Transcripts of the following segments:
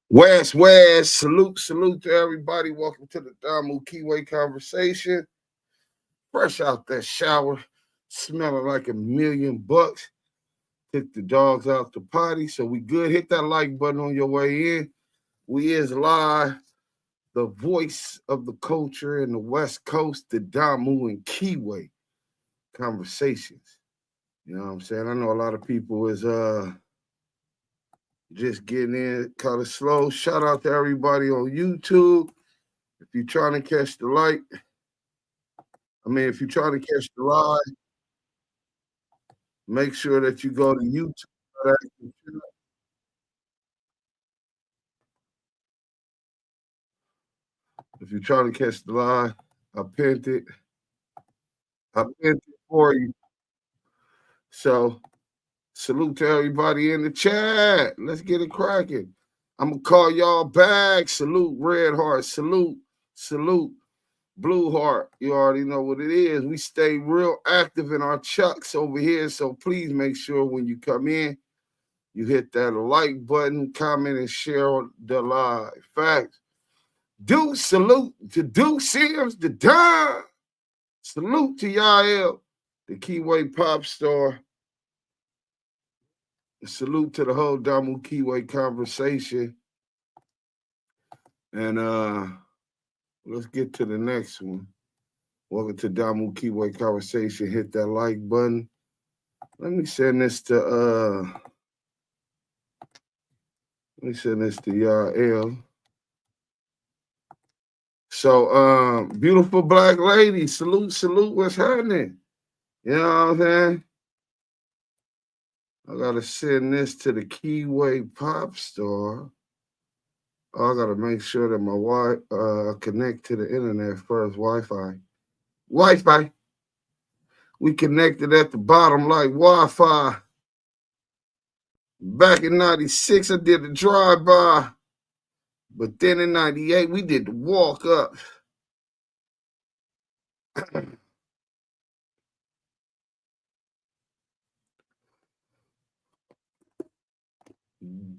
West, salute to everybody. Welcome to the Damu Kiwe Conversation. Fresh out that shower, smelling like $1,000,000. Took the dogs out the potty, so we good. Hit that like button on your way in. We is live, the voice of the culture in the West Coast, the Damu and Kiwe Conversations. You know what I'm saying? I know a lot of people is just getting in, kind of slow. Shout out to everybody on YouTube. If you're trying to catch the light, if you're trying to catch the live, make sure that you go to YouTube. If you're trying to catch the live, I pinned it. I pinned it for you. So, salute to everybody in the chat. Let's get it cracking. I'm going to call y'all back. Salute, Red Heart. Salute. Blue Heart, you already know what it is. We stay real active in our chucks over here, so please make sure when you come in, you hit that like button, comment, and share the live. Facts. Salute to Sims, the Don. Salute to Yael, the Kiwe pop star. Salute to the whole Damu Kiwe Conversation. And let's get to the next one. Welcome to Damu Kiwe Conversation. Hit that like button. Let me send this to Yael. So beautiful black lady. Salute, what's happening? You know what I'm saying? I gotta send this to the Kiwe pop star. I gotta make sure that my connect to the internet first. Wi-Fi. We connected at the bottom like Wi-Fi. Back in 96, I did the drive-by. But then in 98, we did the walk up.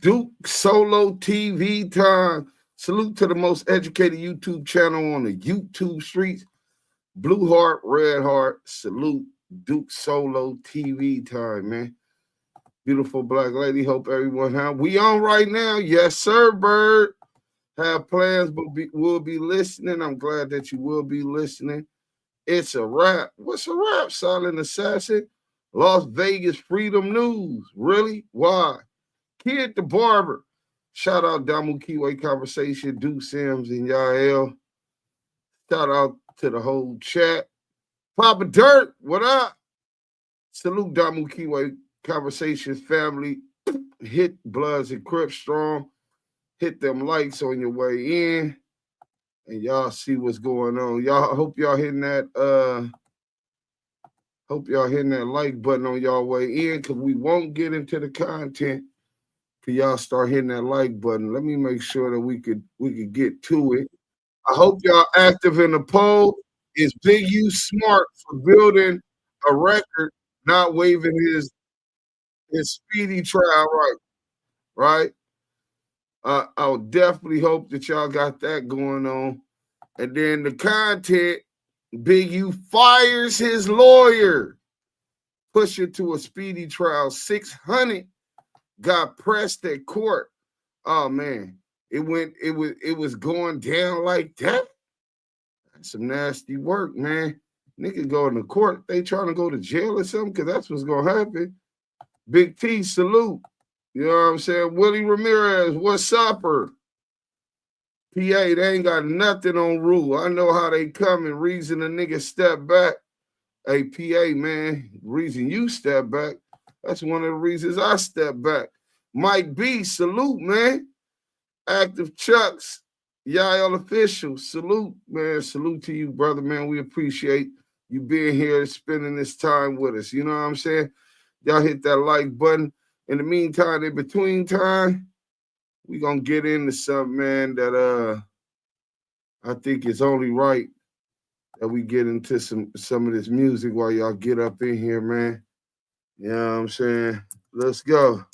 Duke Solo TV time. Salute to the most educated YouTube channel on the YouTube streets. Blue Heart, Red Heart. Salute Duke Solo TV time, man. Beautiful black lady. Hope everyone have. We on right now. Yes, sir, Bird. Have plans, but we'll be listening. I'm glad that you will be listening. It's a wrap. What's a wrap, Silent Assassin? Las Vegas Freedom News. Really? Why? Kid the Barber. Shout out Damu Kiwe Conversation, Duke Sims and Yael. Shout out to the whole chat. Papa Dirt, what up? Salute Damu Kiwe Conversations family. Hit Bloods and Crips strong. Hit them likes on your way in. And y'all see what's going on. Y'all hope y'all hitting that like button on y'all way in, because we won't get into the content till y'all start hitting that like button. Let me make sure that we could get to it. I hope y'all active in the poll. Is Big U smart for building a record, not waiving his speedy trial right? I would definitely hope that y'all got that going on. And then the content, Big U fires his lawyer, push it to a speedy trial. Sixhunnet got pressed at court. Oh man, it was going down like that. That's some nasty work, man. Nigga going to court, they trying to go to jail or something, because that's what's gonna happen. Big T, salute. You know what I'm saying? Willie Ramirez, what's upper? PA, they ain't got nothing on rule. I know how they come and reason a nigga step back. Hey, PA, man, reason you step back, that's one of the reasons I step back. Mike B, salute, man. Active Chucks, Yael Official, salute, man. Salute to you, brother, man. We appreciate you being here, spending this time with us. You know what I'm saying? Y'all hit that like button. In the meantime, in between time, we gonna get into something, man, that I think it's only right that we get into some of this music while y'all get up in here, man. You know what I'm saying? Let's go.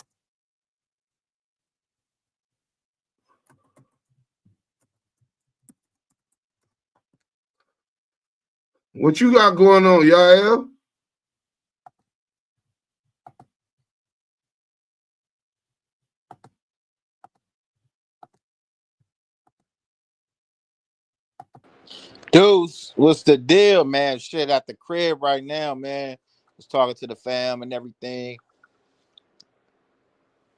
What you got going on, Yael? Dudes, what's the deal, man? Shit at the crib right now, man. Was talking to the fam and everything.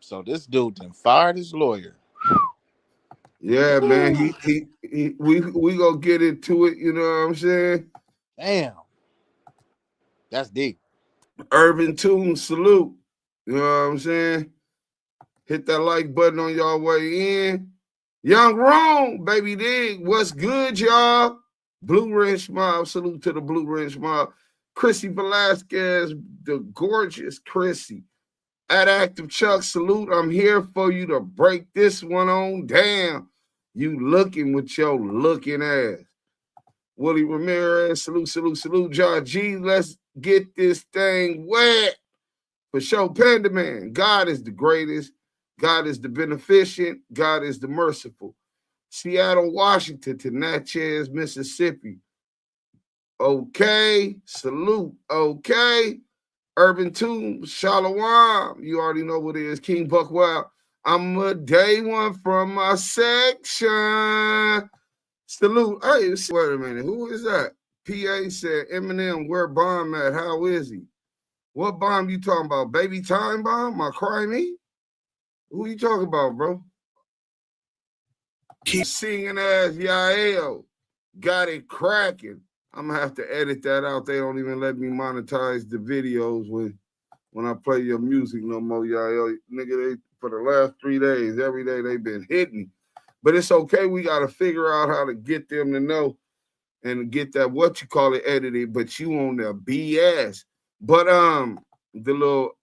So this dude done fired his lawyer. Yeah, man. We gonna get into it, you know what I'm saying? Damn. That's deep. Urban Tune, salute. You know what I'm saying? Hit that like button on y'all way in. Young Rome, baby dig. What's good, y'all? Blue Wrench Mob, salute to the Blue Wrench Mob. Chrissy Velasquez, the gorgeous Chrissy. At Active Chuck, salute. I'm here for you to break this one on down. You looking with your looking ass. Willie Ramirez, salute, salute, salute. John G, let's get this thing wet. For sure, Panda Man, God is the greatest. God is the beneficent. God is the merciful. Seattle, Washington to Natchez, Mississippi. Okay, salute. Okay. Urban Tomb, Shalom. You already know what it is. King Buckwild. I'm a day one from my section. Salute. Hey, wait a minute. Who is that? PA said, Eminem, where bomb at? How is he? What bomb you talking about? Baby time bomb? My crimey? Who you talking about, bro? Keep singing as Yael. Got it cracking. I'm gonna have to edit that out. They don't even let me monetize the videos when I play your music no more, Yael. Nigga, for the last 3 days, every day they've been hitting. But it's okay. We gotta figure out how to get them to know and get that what you call it edited, but you on the BS. But the little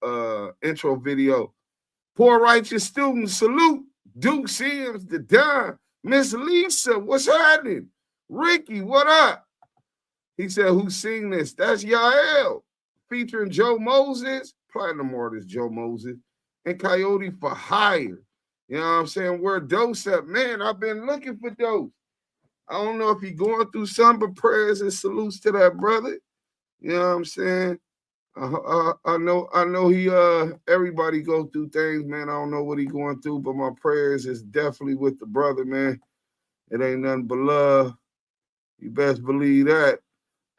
intro video. Poor righteous student, salute. Duke Sims, the Don. Miss Lisa, what's happening? Ricky, what up? He said, who sing this? That's Yael. Featuring Joe Moses, platinum artist Joe Moses, and Coyote for Hire. You know what I'm saying? Where Dose at? Man, I've been looking for Dose. I don't know if he going through some, but prayers and salutes to that brother. You know what I'm saying? I know he everybody go through things, man. I don't know what he going through, but my prayers is definitely with the brother, man. It ain't nothing but love. You best believe that.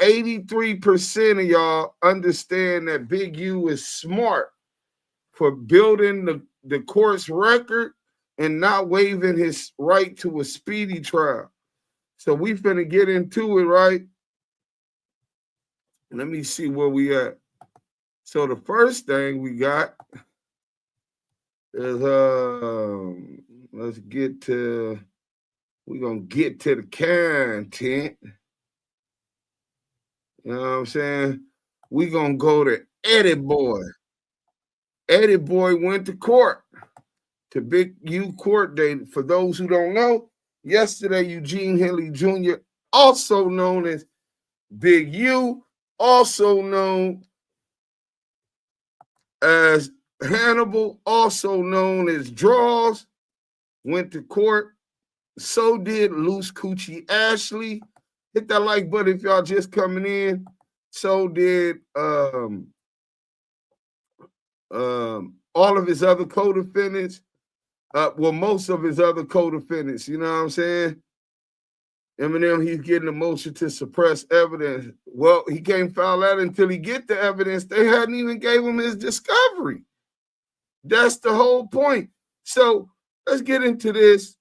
83% of y'all understand that Big U is smart for building the court's record and not waiving his right to a speedy trial. So we finna get into it, right? Let me see where we at. So the first thing we got is we're gonna get to the content. You know what I'm saying? We're gonna go to Eddieboy. Eddieboy went to court, to Big U court date. For those who don't know, yesterday Eugene Henley Jr., also known as Big U, also known as Hannibal, also known as Draws, went to court. So did Loose Coochie Ashley. Hit that like button if y'all just coming in. So did all of his other co-defendants. Well, most of his other co-defendants, you know what I'm saying? Eminem, he's getting a motion to suppress evidence. Well, he can't file that until he get the evidence. They hadn't even gave him his discovery. That's the whole point. So let's get into this.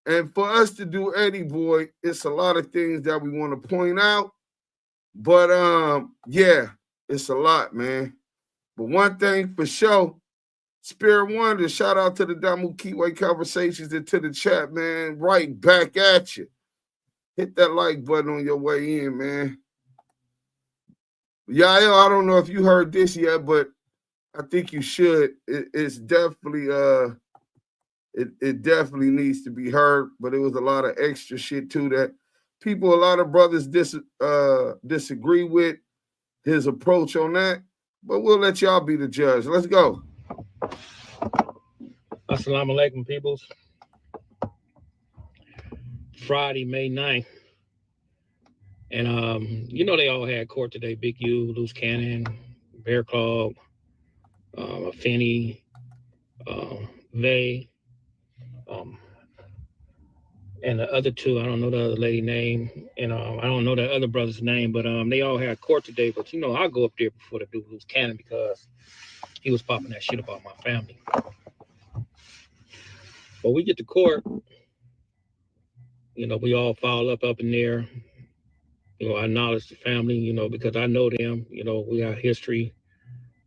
And for us to do Eddieboy, it's a lot of things that we want to point out. But yeah, it's a lot, man. But one thing for sure, Spirit Wonder, shout out to the Damu Kiwe Conversations and to the chat, man. Right back at you. Hit that like button on your way in, man. Yael, I don't know if you heard this yet, but I think you should. It's definitely it definitely needs to be heard, but it was a lot of extra shit too that people, a lot of brothers disagree with his approach on that. But we'll let y'all be the judge. Let's go. Assalamu alaikum, peoples. Friday, May 9th, And you know they all had court today. Big U, Loose Cannon, Bear Claw, Finney, Vay, um, and the other two. I don't know the other lady name, and I don't know the other brother's name, but they all had court today. But you know, I go up there before the dude Loose Cannon because he was popping that shit about my family. But we get to court, you know, we all file up in there. You know, I acknowledge the family, you know, because I know them. You know, we got history.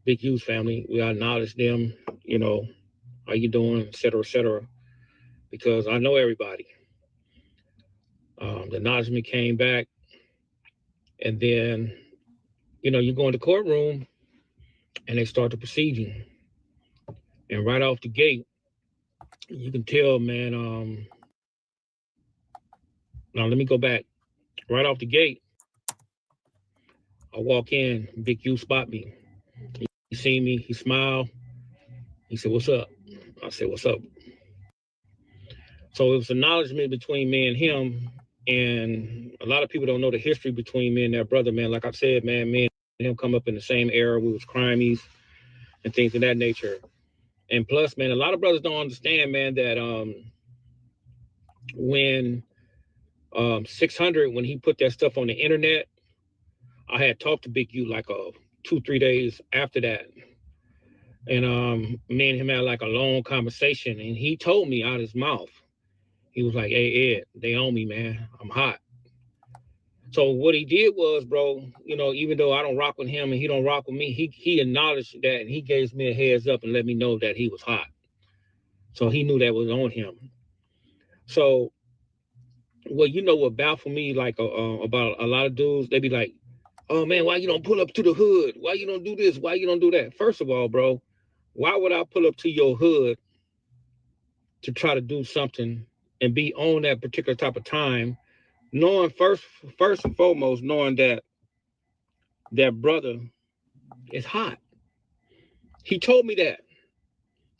Big U's family, we acknowledge them. You know, how you doing, et cetera, because I know everybody. The acknowledgement came back, and then, you know, you go in the courtroom, and they start the proceeding, and right off the gate, you can tell, man. Now let me go back. Right off the gate, I walk in, Big U spot me. He seen me, he smiled. He said, "What's up?" I said, "What's up?" So it was acknowledgement between me and him. And a lot of people don't know the history between me and that brother, man. Like I said, man, me and him come up in the same era. We was crimies and things of that nature. And plus, man, a lot of brothers don't understand, man, that when Sixhunnet, when he put that stuff on the internet, I had talked to Big U like 2-3 days after that. And me and him had like a long conversation, and he told me out of his mouth, he was like, "Hey, Ed, they own me, man. I'm hot." So what he did was, bro, you know, even though I don't rock with him and he don't rock with me, he acknowledged that, and he gave me a heads up and let me know that he was hot. So he knew that was on him. So, well, you know what baffled me like about a lot of dudes, they be like, "Oh man, why you don't pull up to the hood? Why you don't do this? Why you don't do that?" First of all, bro, why would I pull up to your hood to try to do something and be on that particular type of time, knowing first and foremost, knowing that brother is hot. He told me that.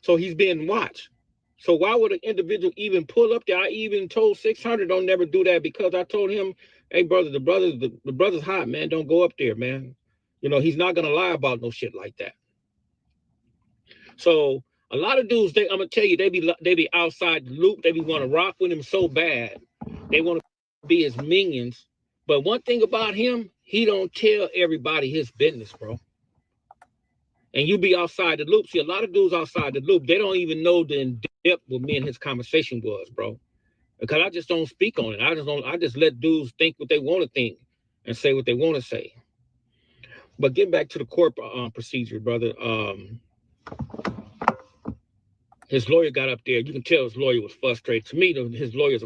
So he's being watched. So why would an individual even pull up there? I even told Sixhunnet don't never do that, because I told him, "Hey brother, the brother's hot, man. Don't go up there, man. You know, he's not gonna lie about no shit like that." So a lot of dudes, I'm gonna tell you, they be outside the loop. They be want to rock with him so bad. They want to be his minions. But one thing about him, he don't tell everybody his business, bro. And you be outside the loop. See, a lot of dudes outside the loop, they don't even know the in-depth what me and his conversation was, bro. Because I just don't speak on it. I just let dudes think what they want to think and say what they want to say. But getting back to the court procedure, brother, his lawyer got up there. You can tell his lawyer was frustrated. To me, his lawyer's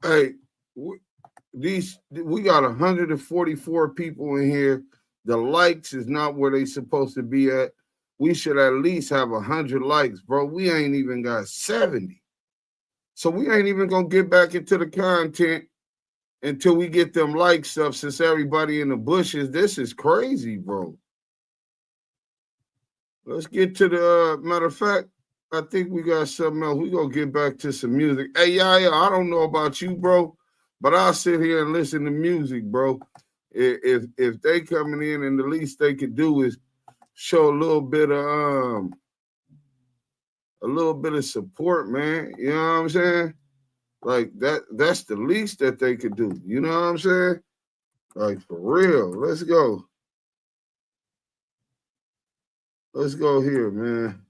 Hey, we got 144 people in here. The likes is not where they supposed to be at. We should at least have 100 likes, bro. We ain't even got 70. So we ain't even gonna get back into the content until we get them likes up, since everybody in the bushes. This is crazy, bro. Let's get to the matter of fact, I think we got something else. We gonna get back to some music. Hey, yeah, I don't know about you, bro, but I'll sit here and listen to music, bro. If they coming in and the least they could do is show a little bit of support, man. You know what I'm saying? Like that's the least that they could do. You know what I'm saying? Like, for real. Let's go. Let's go here, man.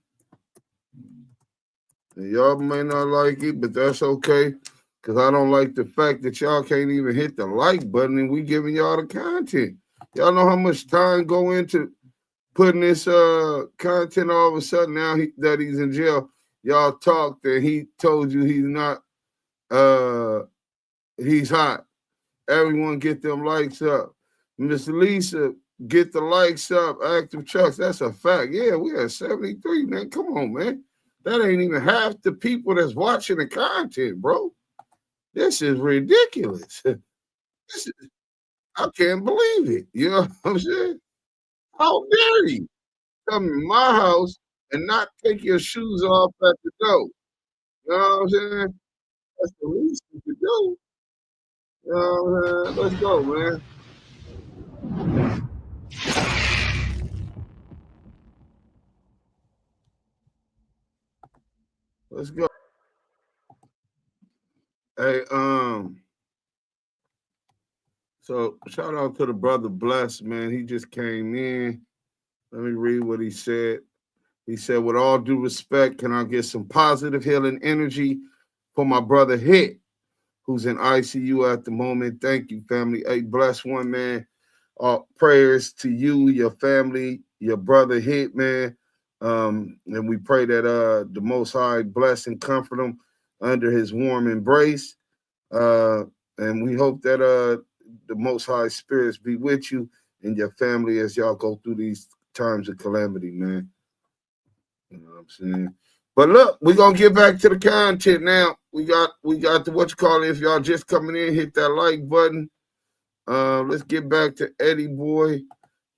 And y'all may not like it, but that's okay. Because I don't like the fact that y'all can't even hit the like button and we giving y'all the content. Y'all know how much time go into putting this content. All of a sudden now that he's in jail, y'all talked and he told you he's not, he's hot. Everyone get them likes up. Miss Lisa, get the likes up. Active Chucks, that's a fact. Yeah, we had 73, man. Come on, man. That ain't even half the people that's watching the content, bro. This is ridiculous. I can't believe it. You know what I'm saying? How dare you come in my house and not take your shoes off at the door? You know what I'm saying? That's the least you could do. Let's go, man. Let's go. Hey, so shout out to the brother Bless, man. He just came in. Let me read what he said. He said, with all due respect, can I get some positive healing energy for my brother Hit, who's in ICU at the moment? Thank you, family. Hey, bless one, man. Prayers to you, your family, your brother Hit, man. And we pray that the Most High bless and comfort him under his warm embrace. And we hope that the Most High spirits be with you and your family as y'all go through these times of calamity, man. You know what I'm saying? But look, we're gonna get back to the content now. We got the what you call it. If y'all just coming in, hit that like button. Let's get back to Eddieboy.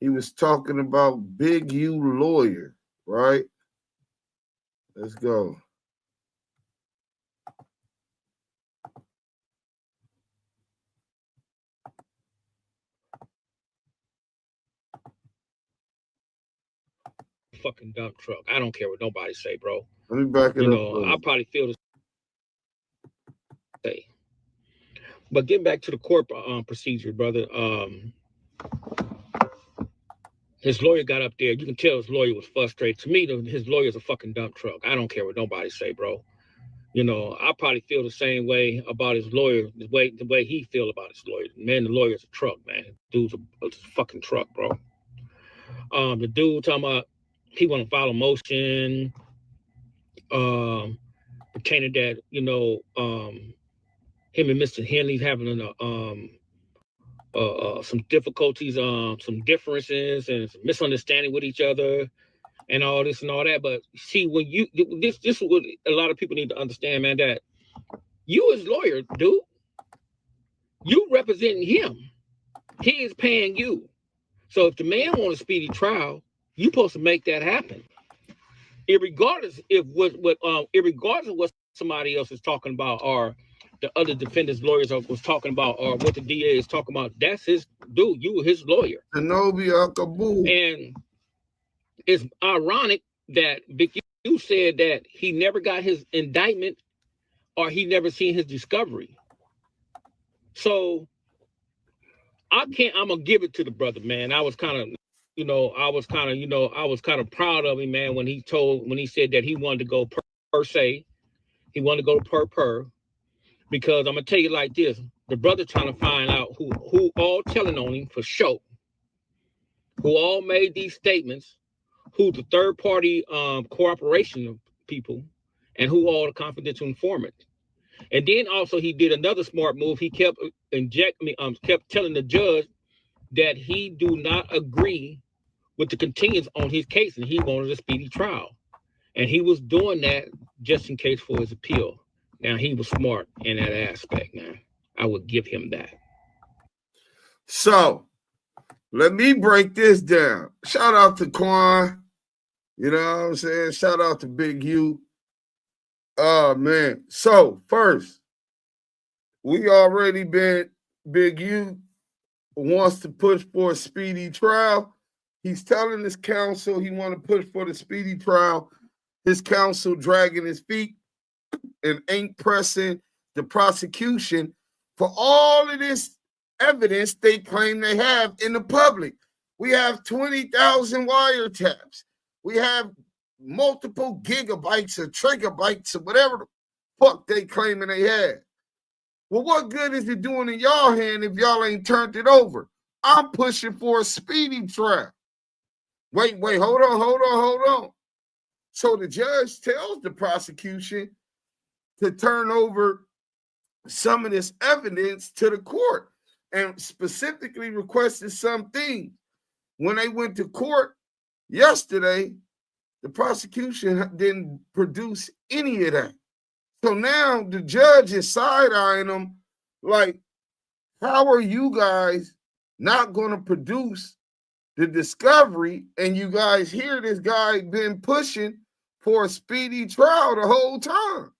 He was talking about Big U lawyer, right? Let's go. Fucking dump truck. I don't care what nobody say, bro. Let me back it up. I probably feel the same. But getting back to the court procedure, brother. His lawyer got up there. You can tell his lawyer was frustrated. To me, his lawyer's a fucking dump truck. I don't care what nobody say, bro. I probably feel the same way about his lawyer, the way he feel about his lawyer. Man, the lawyer's a truck, man. Dude's a fucking truck, bro. The dude talking about he want to file a motion, pertaining that him and Mr. Henley's having some difficulties, some differences, and some misunderstanding with each other, and all this and all that. But see, when this is what a lot of people need to understand, man. That you as lawyer, dude, you representing him. He is paying you. So if the man wants a speedy trial, you supposed to make that happen. Irregardless of what somebody else is talking about, or the other defendants' lawyers was talking about, or what the DA is talking about, that's his dude. You were his lawyer. And it's ironic that Big U said that he never got his indictment or he never seen his discovery. So I'm gonna give it to the brother, man. I was kind of proud of him, man, when he said that he wanted to go per se. He wanted to go per. Because I'm gonna tell you like this: the brother trying to find out who all telling on him for sure, who all made these statements, who the third party cooperation people, and who all the confidential informants. And then also he did another smart move. He kept telling the judge that he do not agree with the continuance on his case, and he wanted a speedy trial. And he was doing that just in case for his appeal. Now, he was smart in that aspect, man. I would give him that. So, let me break this down. Shout out to Quan. You know what I'm saying? Shout out to Big U. Oh, man. So, first, we already been, Big U wants to push for a speedy trial. He's telling his counsel he want to push for the speedy trial. His counsel dragging his feet and ain't pressing the prosecution for all of this evidence they claim they have in the public. We have 20,000 wiretaps. We have multiple gigabytes or trigabytes or whatever the fuck they claiming they had. Well, what good is it doing in y'all hand if y'all ain't turned it over? I'm pushing for a speedy trial. Wait, hold on. So the judge tells the prosecution to turn over some of this evidence to the court and specifically requested some things. When they went to court yesterday, the prosecution didn't produce any of that. So now the judge is side-eyeing them like, how are you guys not going to produce the discovery? And you guys hear this guy been pushing for a speedy trial the whole time.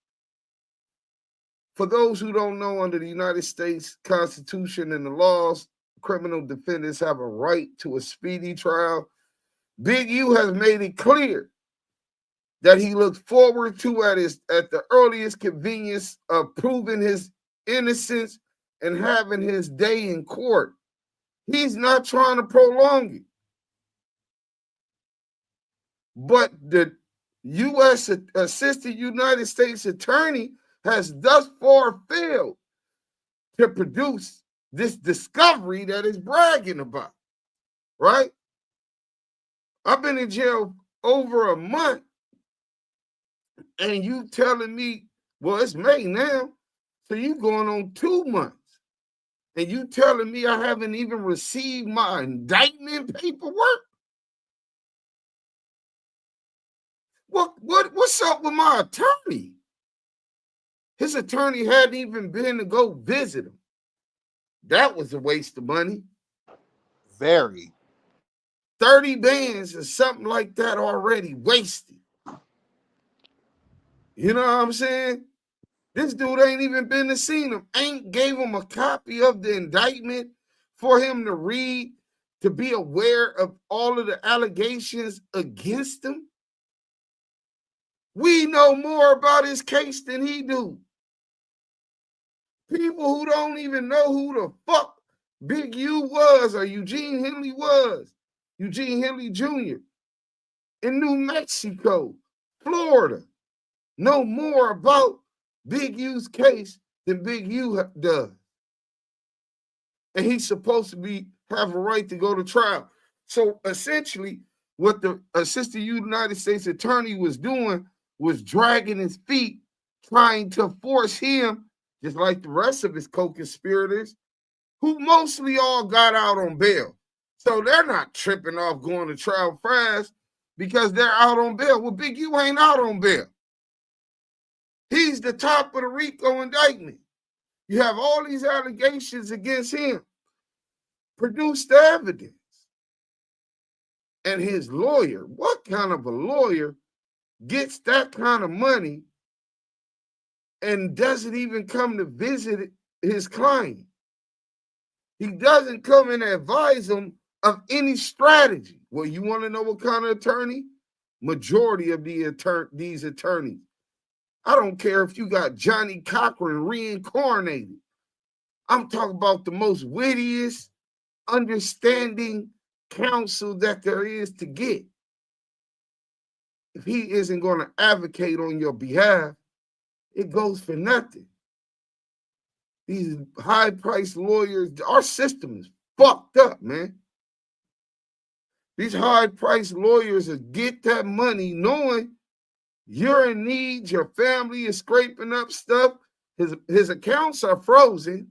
For those who don't know, under the United States Constitution and the laws, criminal defendants have a right to a speedy trial. Big U has made it clear that he looks forward to at the earliest convenience of proving his innocence and having his day in court. He's not trying to prolong it. But the U.S. Assistant United States Attorney has thus far failed to produce this discovery that is bragging about, right? I've been in jail over a month, and you telling me, well, it's May now, so you going on 2 months, and you telling me I haven't even received my indictment paperwork? What's up with my attorney? His attorney hadn't even been to go visit him. That was a waste of money. Very. 30 bands or something like that already wasted. You know what I'm saying? This dude ain't even been to see him. Ain't gave him a copy of the indictment for him to read, to be aware of all of the allegations against him. We know more about his case than he do. People who don't even know who the fuck Big U was or Eugene Henley was, Eugene Henley Jr. in New Mexico, Florida, know more about Big U's case than Big U does. And he's supposed to have a right to go to trial. So essentially, what the Assistant United States Attorney was doing was dragging his feet, trying to force him, just like the rest of his co-conspirators, who mostly all got out on bail. So they're not tripping off going to trial fast because they're out on bail. Well, Big U ain't out on bail. He's the top of the RICO indictment. You have all these allegations against him. Produce the evidence. And his lawyer, what kind of a lawyer gets that kind of money and doesn't even come to visit his client? He doesn't come and advise him of any strategy. Well, you want to know what kind of attorney? Majority of these attorneys. I don't care if you got Johnny Cochran reincarnated. I'm talking about the most wittiest, understanding counsel that there is to get. If he isn't going to advocate on your behalf, it goes for nothing. These high-priced lawyers, our system is fucked up, man. These high-priced lawyers will get that money knowing you're in need, your family is scraping up stuff, his accounts are frozen.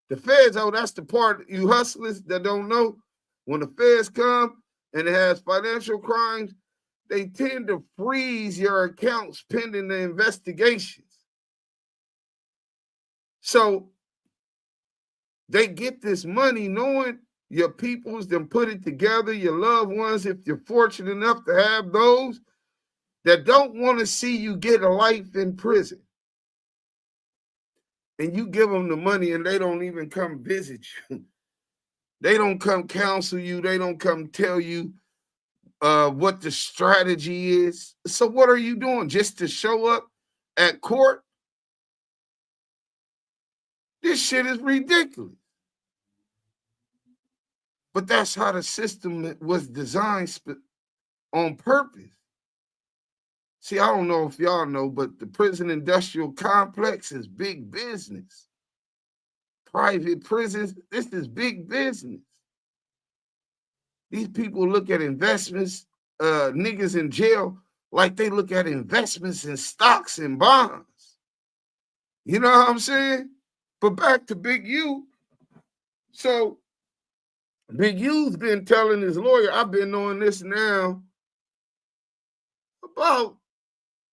The feds, that's the part you hustlers that don't know. When the feds come and it has financial crimes, they tend to freeze your accounts pending the investigations. So they get this money knowing your peoples, then put it together, your loved ones, if you're fortunate enough to have those, that don't want to see you get a life in prison. And you give them the money and they don't even come visit you. They don't come counsel you. They don't come tell you what the strategy is. So what are you doing? Just to show up at court? This shit is ridiculous. But that's how the system was designed on purpose. See, I don't know if y'all know, but the prison industrial complex is big business. Private prisons, this is big business. These people look at investments, niggas in jail, like they look at investments in stocks and bonds. You know what I'm saying? But back to Big U. So Big U's been telling his lawyer, I've been knowing this now about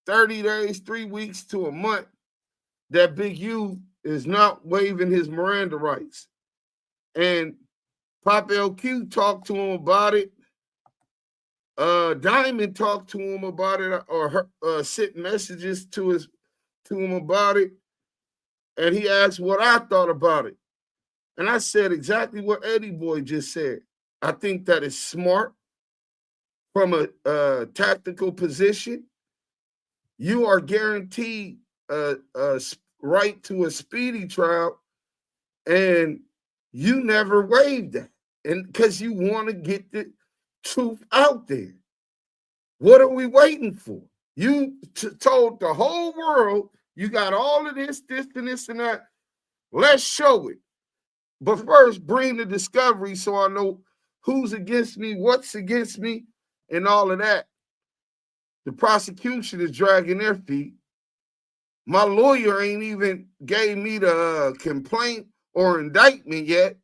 30 days, 3 weeks to a month, that Big U is not waiving his Miranda rights. And Pop LQ talked to him about it. Diamond talked to him about it, or sent messages to him about it. and he asked what I thought about it. And I said exactly what Eddieboy just said. I think that is smart from a tactical position. You are guaranteed a right to a speedy trial, and you never waived that. And because you want to get the truth out there. What are we waiting for? You told the whole world you got all of this, and this, and that. Let's show it. But first, bring the discovery so I know who's against me, what's against me, and all of that. The prosecution is dragging their feet. My lawyer ain't even gave me the complaint or indictment yet.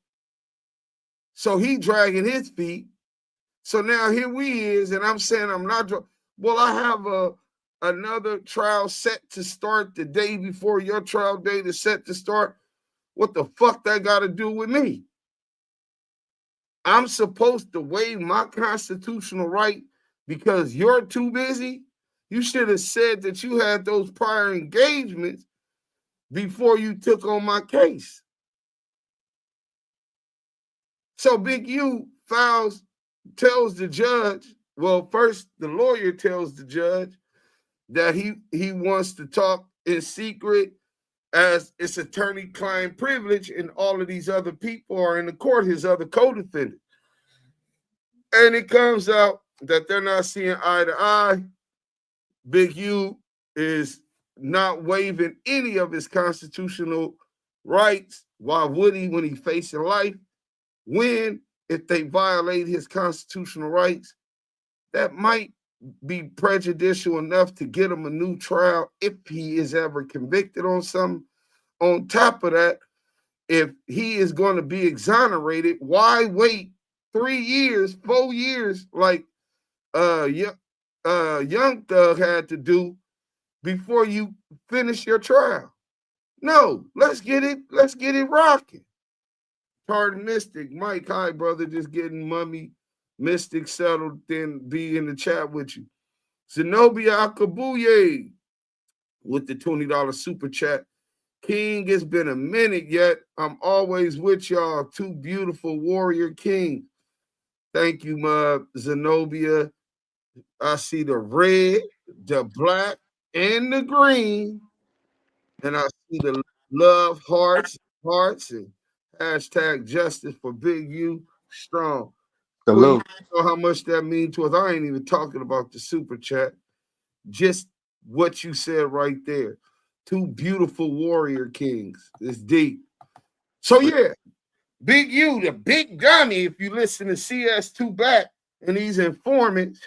So he dragging his feet. So now here we is, and I'm saying I'm not. Well, I have another trial set to start the day before your trial date is set to start. What the fuck that got to do with me? I'm supposed to waive my constitutional right because you're too busy? You should have said that you had those prior engagements before you took on my case. So Big U tells the judge, well, first the lawyer tells the judge that he wants to talk in secret as it's attorney-client privilege, and all of these other people are in the court, his other co-defendants. And it comes out that they're not seeing eye to eye. Big U is not waiving any of his constitutional rights. Why would he when he's facing life? When, if they violate his constitutional rights, that might be prejudicial enough to get him a new trial if he is ever convicted on something. On top of that, if he is going to be exonerated, why wait 3 years, 4 years like Young Thug had to do before you finish your trial? No, let's get it rocking. Pardon Mystic, Mike, hi brother, just getting Mummy Mystic settled, then be in the chat with you. Zenobia Akabuye with the $20 super chat. King, it's been a minute yet. I'm always with y'all. Two beautiful warrior kings. Thank you, my Zenobia. I see the red, the black, and the green. And I see the love hearts, and hashtag justice for Big U strong. Queen, you know how much that means to us. I ain't even talking about the super chat. Just what you said right there. Two beautiful warrior kings. It's deep. So yeah, Big U, the big gunny, if you listen to CS2 back and these informants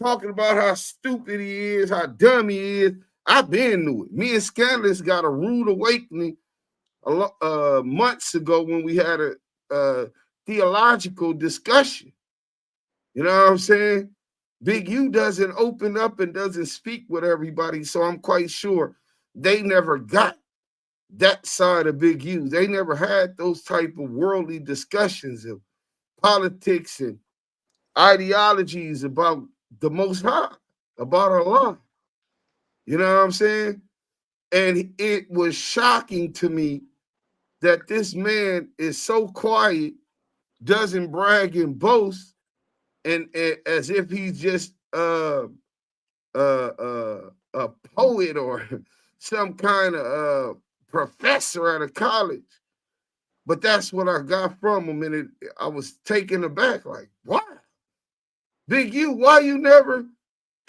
talking about how stupid he is, how dumb he is, I've been to it. Me and Scandalous got a rude awakening months ago when we had a theological discussion. You know what I'm saying? Big U doesn't open up and doesn't speak with everybody, so I'm quite sure they never got that side of Big U. They never had those type of worldly discussions of politics and ideologies about the Most High, about Allah. You know what I'm saying? And it was shocking to me that this man is so quiet, doesn't brag and boast, and as if he's just a poet or some kind of professor at a college. But that's what I got from him, and I was taken aback, like, what? Big U, why you never?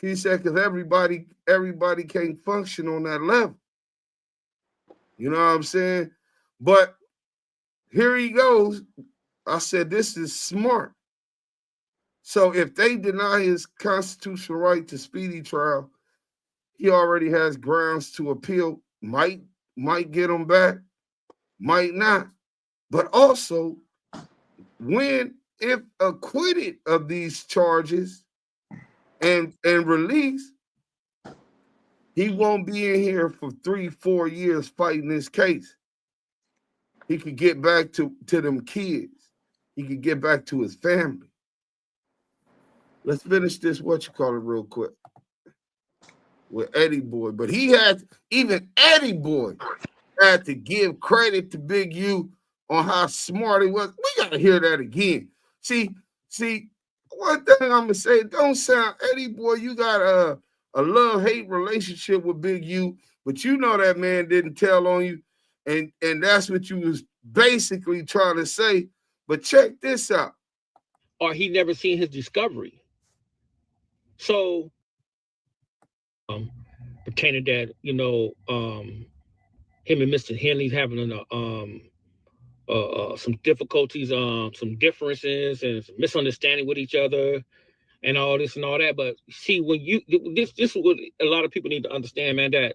He said, because everybody can't function on that level. You know what I'm saying? But here he goes. I said, this is smart. So if they deny his constitutional right to speedy trial, he already has grounds to appeal. Might get him back, might not. But also, if acquitted of these charges and released, he won't be in here for 3-4 years fighting this case. He could get back to them kids. He could get back to his family. Let's finish this, real quick, with Eddieboy. But he had, even Eddieboy had to give credit to Big U on how smart he was. We gotta hear that again. See, one thing I'm gonna say, don't sound Eddieboy, you got a love-hate relationship with Big U, but you know that man didn't tell on you, and that's what you was basically trying to say. But check this out. Or he never seen his discovery. So pertaining that, him and Mr. Henley's having some difficulties, some differences and some misunderstanding with each other and all this and all that. But see, when this is what a lot of people need to understand, man, that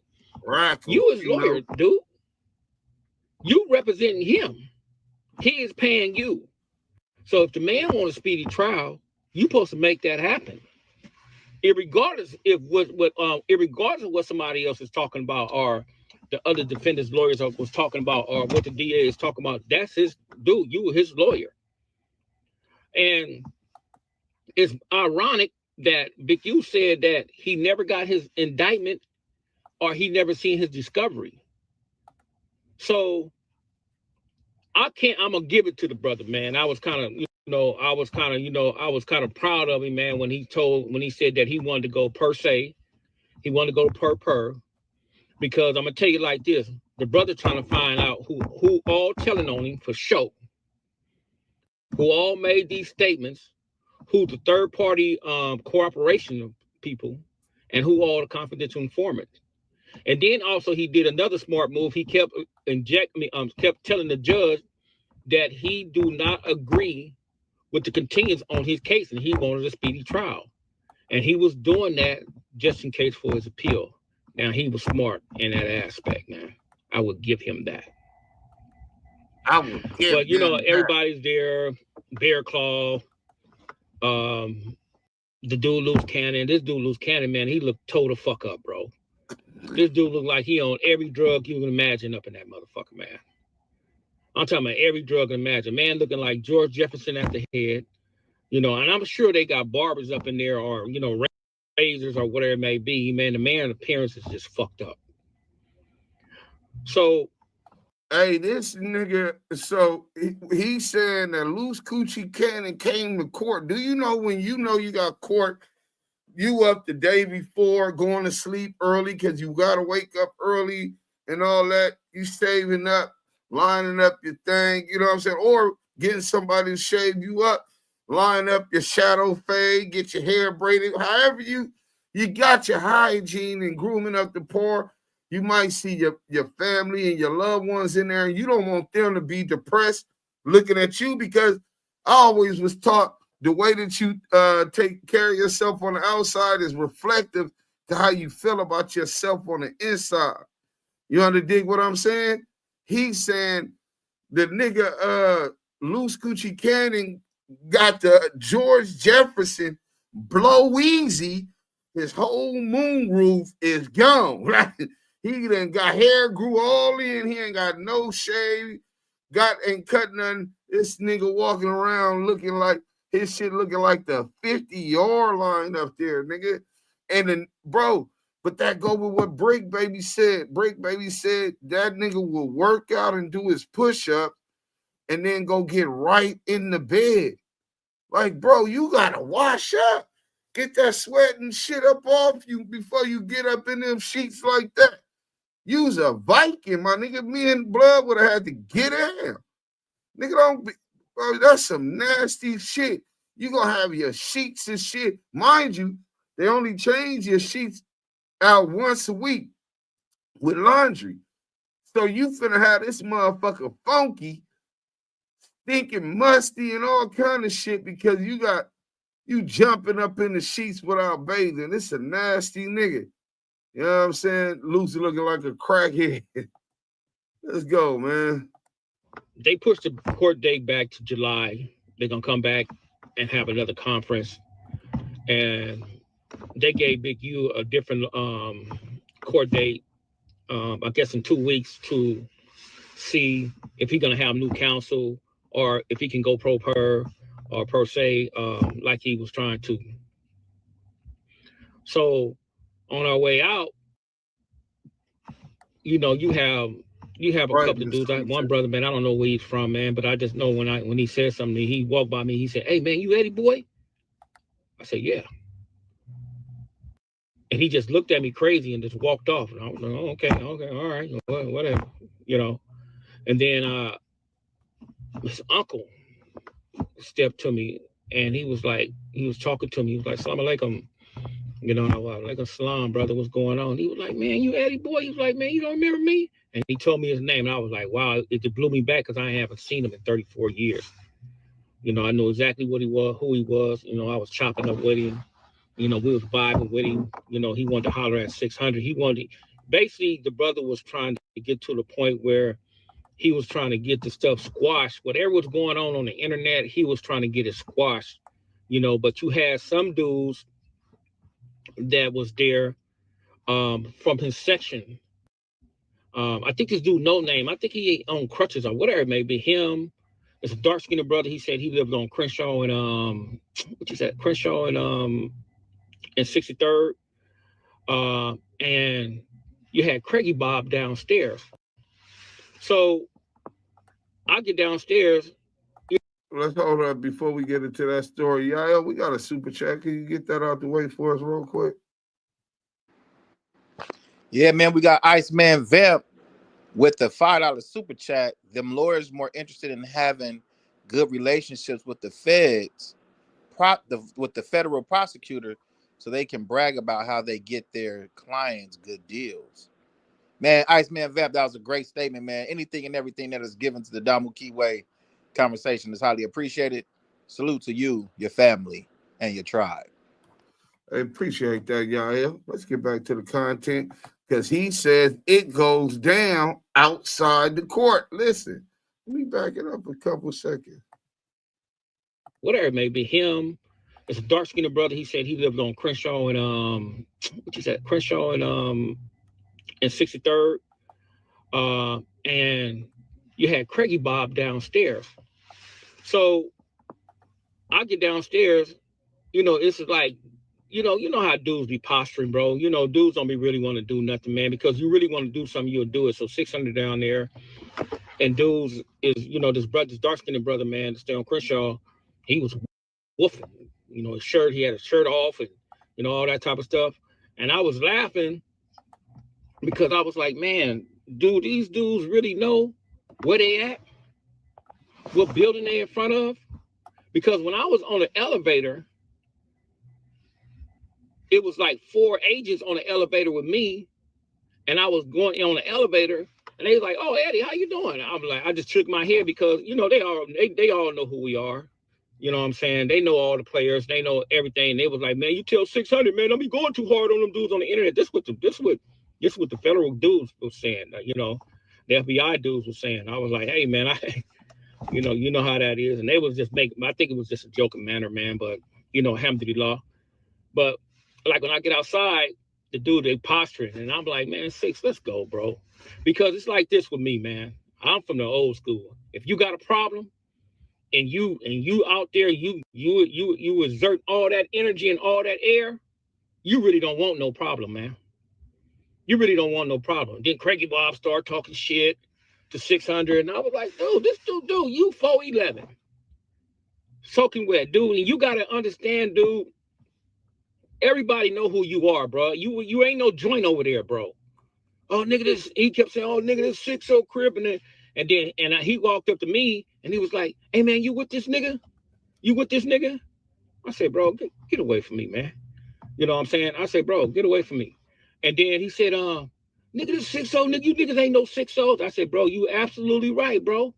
you as lawyer, dude, you representing him. He is paying you. So if the man wants a speedy trial, you supposed to make that happen. Irregardless of what somebody else is talking about, or the other defendants' lawyers was talking about, or what the DA is talking about, that's his dude. You were his lawyer. And it's ironic that Big U said that he never got his indictment or he never seen his discovery. So I'm gonna give it to the brother, man. I was kind of proud of him, man, when he said that he wanted to go per se, he wanted to go per, because I'm gonna tell you like this: the brother trying to find out who all telling on him for sure, who all made these statements, who the third party cooperation of people, and who all the confidential informants. And then also he did another smart move. He kept telling the judge that he do not agree with the continuance on his case, and he wanted a speedy trial. And he was doing that just in case for his appeal. Now, he was smart in that aspect, man. I would give him that. But, everybody's there. Bear Claw, the dude loose cannon. This dude loose cannon, man, he looked toe the fuck up, bro. This dude looked like he on every drug you can imagine up in that motherfucker, man. I'm talking about every drug and imagine. Man looking like George Jefferson at the head, and I'm sure they got barbers up in there, or, razors or whatever it may be. Man, the man's appearance is just fucked up. So, hey, this nigga, so he's saying that Loose Coochie Cannon came to court. Do you know when you got court, you up the day before, going to sleep early because you got to wake up early and all that, you saving up, lining up your thing, you know what I'm saying? Or getting somebody to shave you up, line up your shadow fade, get your hair braided. However you got your hygiene and grooming up the poor, you might see your family and your loved ones in there, and you don't want them to be depressed looking at you, because I always was taught the way that you take care of yourself on the outside is reflective to how you feel about yourself on the inside. You understand what I'm saying? He's saying the nigga Loose Coochie Cannon got the George Jefferson blow easy. His whole moon roof is gone. Right? He done got hair grew all in. He ain't got no shave. Ain't cut nothing. This nigga walking around looking like his shit looking like the 50-yard line up there, nigga. And then, bro, but that go with what Break Baby said. Break Baby said that nigga will work out and do his push-up and then go get right in the bed. Like, bro, you gotta wash up. Get that sweat and shit up off you before you get up in them sheets like that. You's a Viking, my nigga. Me and Blood would have had to get in. Nigga, don't be, bro, that's some nasty shit. You gonna have your sheets and shit. Mind you, they only change your sheets out once a week with laundry. So you finna have this motherfucker funky, stinking musty and all kind of shit because you jumping up in the sheets without bathing. It's a nasty nigga. You know what I'm saying? Lucy looking like a crackhead. Let's go, man. They pushed the court date back to July. They're going to come back and have another conference. And they gave Big U a different court date, I guess in 2 weeks, to see if he's going to have new counsel or if he can go pro per or per se, like he was trying to. So on our way out, you have You have a Right, couple of dudes. One brother, man, I don't know where he's from, man, but I just know when he said something, he walked by me. He said, "Hey, man, you Eddieboy?" I said, "Yeah." And he just looked at me crazy and just walked off. And I was like, oh, okay, all right, whatever, you know. And then his uncle stepped to me and he was talking to me. He was like, "Salam alaikum." You know, like a salam, brother, what's going on? He was like, "Man, you Eddieboy?" He was like, "Man, you don't remember me?" And he told me his name. And I was like, wow, it blew me back because I haven't seen him in 34 years. You know, I know exactly what he was, who he was. You know, I was chopping up with him. You know, we was vibing with him. You know, he wanted to holler at 600. Basically, the brother was trying to get to the point where he was trying to get the stuff squashed. Whatever was going on the internet, he was trying to get it squashed. You know, but you had some dudes that was there from his section. I think this dude, no name. I think he on crutches or whatever it may be. Him, it's a dark skinned brother. He said he lived on Crenshaw and what you said, Crenshaw and 63rd. And you had Craigie Bob downstairs. So I get downstairs. Let's hold up before we get into that story. Yael, we got a super chat. Can you get that out the way for us real quick? Yeah, man, we got Iceman Vamp with the $5 super chat. Them lawyers more interested in having good relationships with the feds, with the federal prosecutor, so they can brag about how they get their clients good deals. Man, Iceman Vamp, that was a great statement, man. Anything and everything that is given to the Damu Kiwe conversation is highly appreciated. Salute to you, your family, and your tribe. I appreciate that, Yael. Let's get back to the content because he says it goes down outside the court. Listen, let me back it up a couple seconds. Whatever it may be, him, it's a dark skinned brother. He said he lived on Crenshaw and what you said, Crenshaw and 63rd. And you had Craigie Bob downstairs. So I get downstairs, you know, it's like, you know how dudes be posturing, bro. You know, dudes don't be really want to do nothing, man, because you really want to do something, you'll do it. So 600 down there, and dudes is, you know, this dark-skinned brother, man, that's on Crenshaw, he was woofing, you know, he had his shirt off and, you know, all that type of stuff. And I was laughing because I was like, man, dude, these dudes really know where they at, what building they in front of. Because when I was on the elevator, it was like 4 agents on the elevator with me, and I was going on the elevator, and they was like, "Oh, Eddie, how you doing?" I was like, I just shook my head because, you know, they all know who we are. You know what I'm saying? They know all the players, they know everything. And they was like, "Man, you tell 600, man, don't be going too hard on them dudes on the internet." This what the federal dudes was saying. You know, the FBI dudes was saying. I was like, "Hey, man, you know how that is." And they was just making. I think it was just a joking manner, man. But you know, alhamdulillah. But like when I get outside, the dude they posturing, and I'm like, man, 6, let's go, bro. Because it's like this with me, man. I'm from the old school. If you got a problem and you out there, you exert all that energy and all that air, you really don't want no problem, man. You really don't want no problem. Then Craigie Bob started talking shit to 600, and I was like, dude, you 411. Soaking wet, dude. And you gotta understand, dude. Everybody know who you are, bro. You ain't no joint over there, bro. Oh, nigga, this. He kept saying, "Oh, nigga, this 60 crib," and he walked up to me and he was like, "Hey, man, you with this nigga? You with this nigga?" I said, "Bro, get away from me, man." You know what I'm saying? I said, "Bro, get away from me." And then he said, "Nigga, this 60, nigga, you niggas ain't no 60s." I said, "Bro, you absolutely right, bro.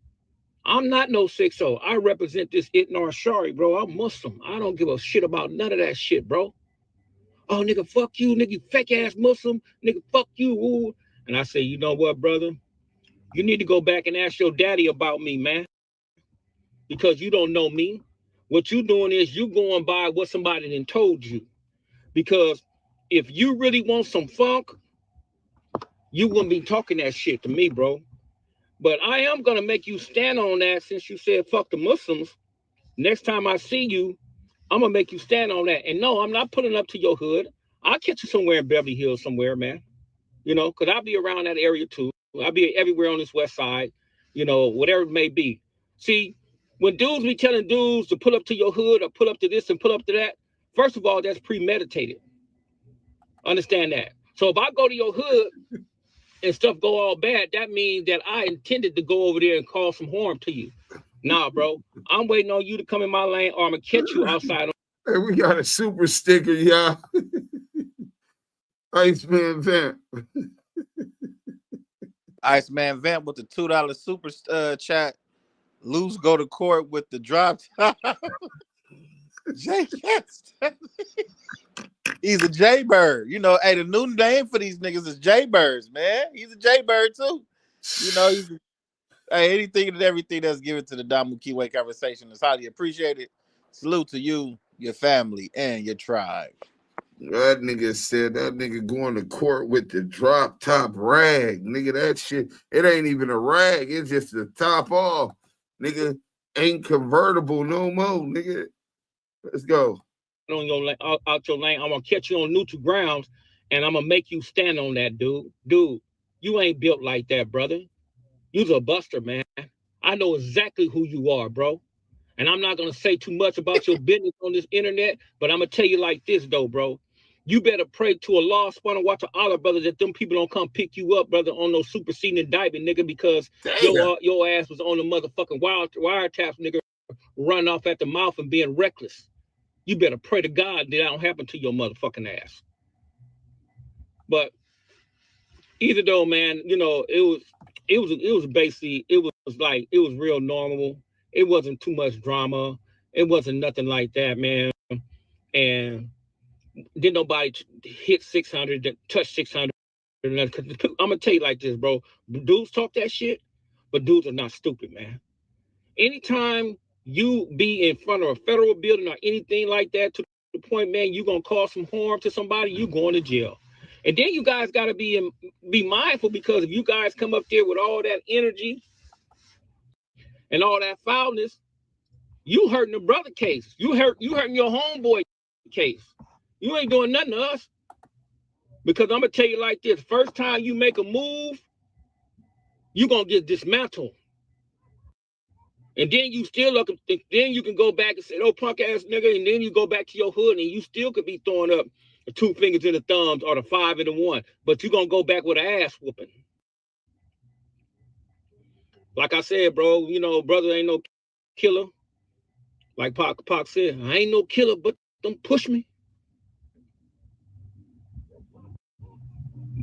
I'm not no 60. I represent this Itnar Shari, bro. I'm Muslim. I don't give a shit about none of that shit, bro. Oh, nigga, fuck you, nigga, you fake ass Muslim, nigga, fuck you." Ooh. And I say, you know what, brother? You need to go back and ask your daddy about me, man. Because you don't know me. What you doing is you going by what somebody done told you. Because if you really want some funk, you wouldn't be talking that shit to me, bro. But I am gonna make you stand on that since you said fuck the Muslims. Next time I see you, I'm gonna make you stand on that. And no, I'm not pulling up to your hood. I'll catch you somewhere in Beverly Hills somewhere, man. You know, because I'll be around that area too. I'll be everywhere on this west side, whatever it may be. See, when dudes be telling dudes to pull up to your hood or pull up to this and pull up to that, first of all, that's premeditated. Understand that. So if I go to your hood and stuff go all bad, that means that I intended to go over there and cause some harm to you. Nah, bro. I'm waiting on you to come in my lane or I'm going to catch you outside. Hey, we got a super sticker, y'all. Iceman Vamp. Iceman Vamp with the $2 super chat. Loose go to court with the drop top. Jay He's a Jaybird. Hey, the new name for these niggas is Jaybirds, man. He's a Jaybird too. Hey, anything and everything that's given to the Damu Kiwe Conversation is highly appreciated. Salute to you, your family, and your tribe. That nigga said that nigga going to court with the drop top rag. Nigga, that shit, it ain't even a rag. It's just the top off. Nigga, ain't convertible no more, nigga. Let's go. On your out your lane, I'm gonna catch you on neutral grounds, and I'm gonna make you stand on that, dude. Dude, you ain't built like that, brother. You's a buster, man. I know exactly who you are, bro. And I'm not gonna say too much about your business on this internet, but I'm gonna tell you like this, though, bro. You better pray to Allah subhanahu and watch Allah, brother, that them people don't come pick you up, brother, on no superseding indictment, nigga, because your ass was on the motherfucking wiretaps, nigga, running off at the mouth and being reckless. You better pray to God that don't happen to your motherfucking ass. But either though, man, it was basically, it was real normal. It wasn't too much drama. It wasn't nothing like that, man. And didn't nobody hit 600, touch 600. I'm gonna tell you like this, bro. Dudes talk that shit, but dudes are not stupid, man. Anytime you be in front of a federal building or anything like that to the point, man, you gonna cause some harm to somebody, you going to jail. And then you guys gotta be mindful, because if you guys come up there with all that energy and all that foulness, you hurting the brother case. You hurting your homeboy case. You ain't doing nothing to us. Because I'm gonna tell you like this: first time you make a move, you gonna get dismantled. And then you still look, then you can go back and say, "Oh, punk ass nigga," and then you go back to your hood and you still could be throwing up the 2 fingers in the thumbs or the 5 in the 1, but you're gonna go back with an ass whooping. Like I said, bro, brother ain't no killer. Like Pac said, I ain't no killer, but don't push me.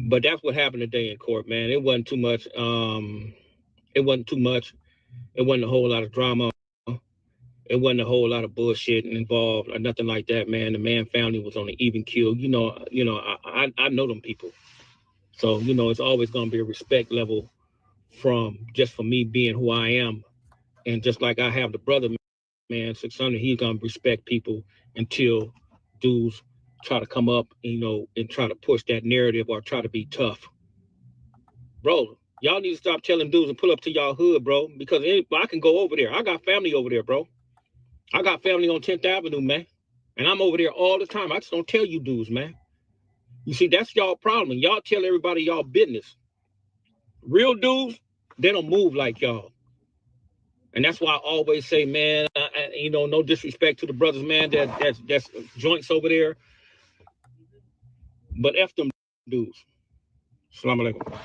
But that's what happened today in court, man. It wasn't too much. It wasn't too much. It wasn't a whole lot of drama. It wasn't a whole lot of bullshit involved or nothing like that, man. The man family was on an even kill. I know them people. So, it's always going to be a respect level for me being who I am. And just like I have the brother, man, Sixhunnet, he's going to respect people until dudes try to come up, and try to push that narrative or try to be tough. Bro, y'all need to stop telling dudes and pull up to y'all hood, bro, because I can go over there. I got family over there, bro. I got family on 10th Avenue, man. And I'm over there all the time. I just don't tell you dudes, man. You see, that's y'all problem. Y'all tell everybody y'all business. Real dudes, they don't move like y'all. And that's why I always say, man, no disrespect to the brothers, man, that's joints over there. But F them dudes. Assalamu alaikum.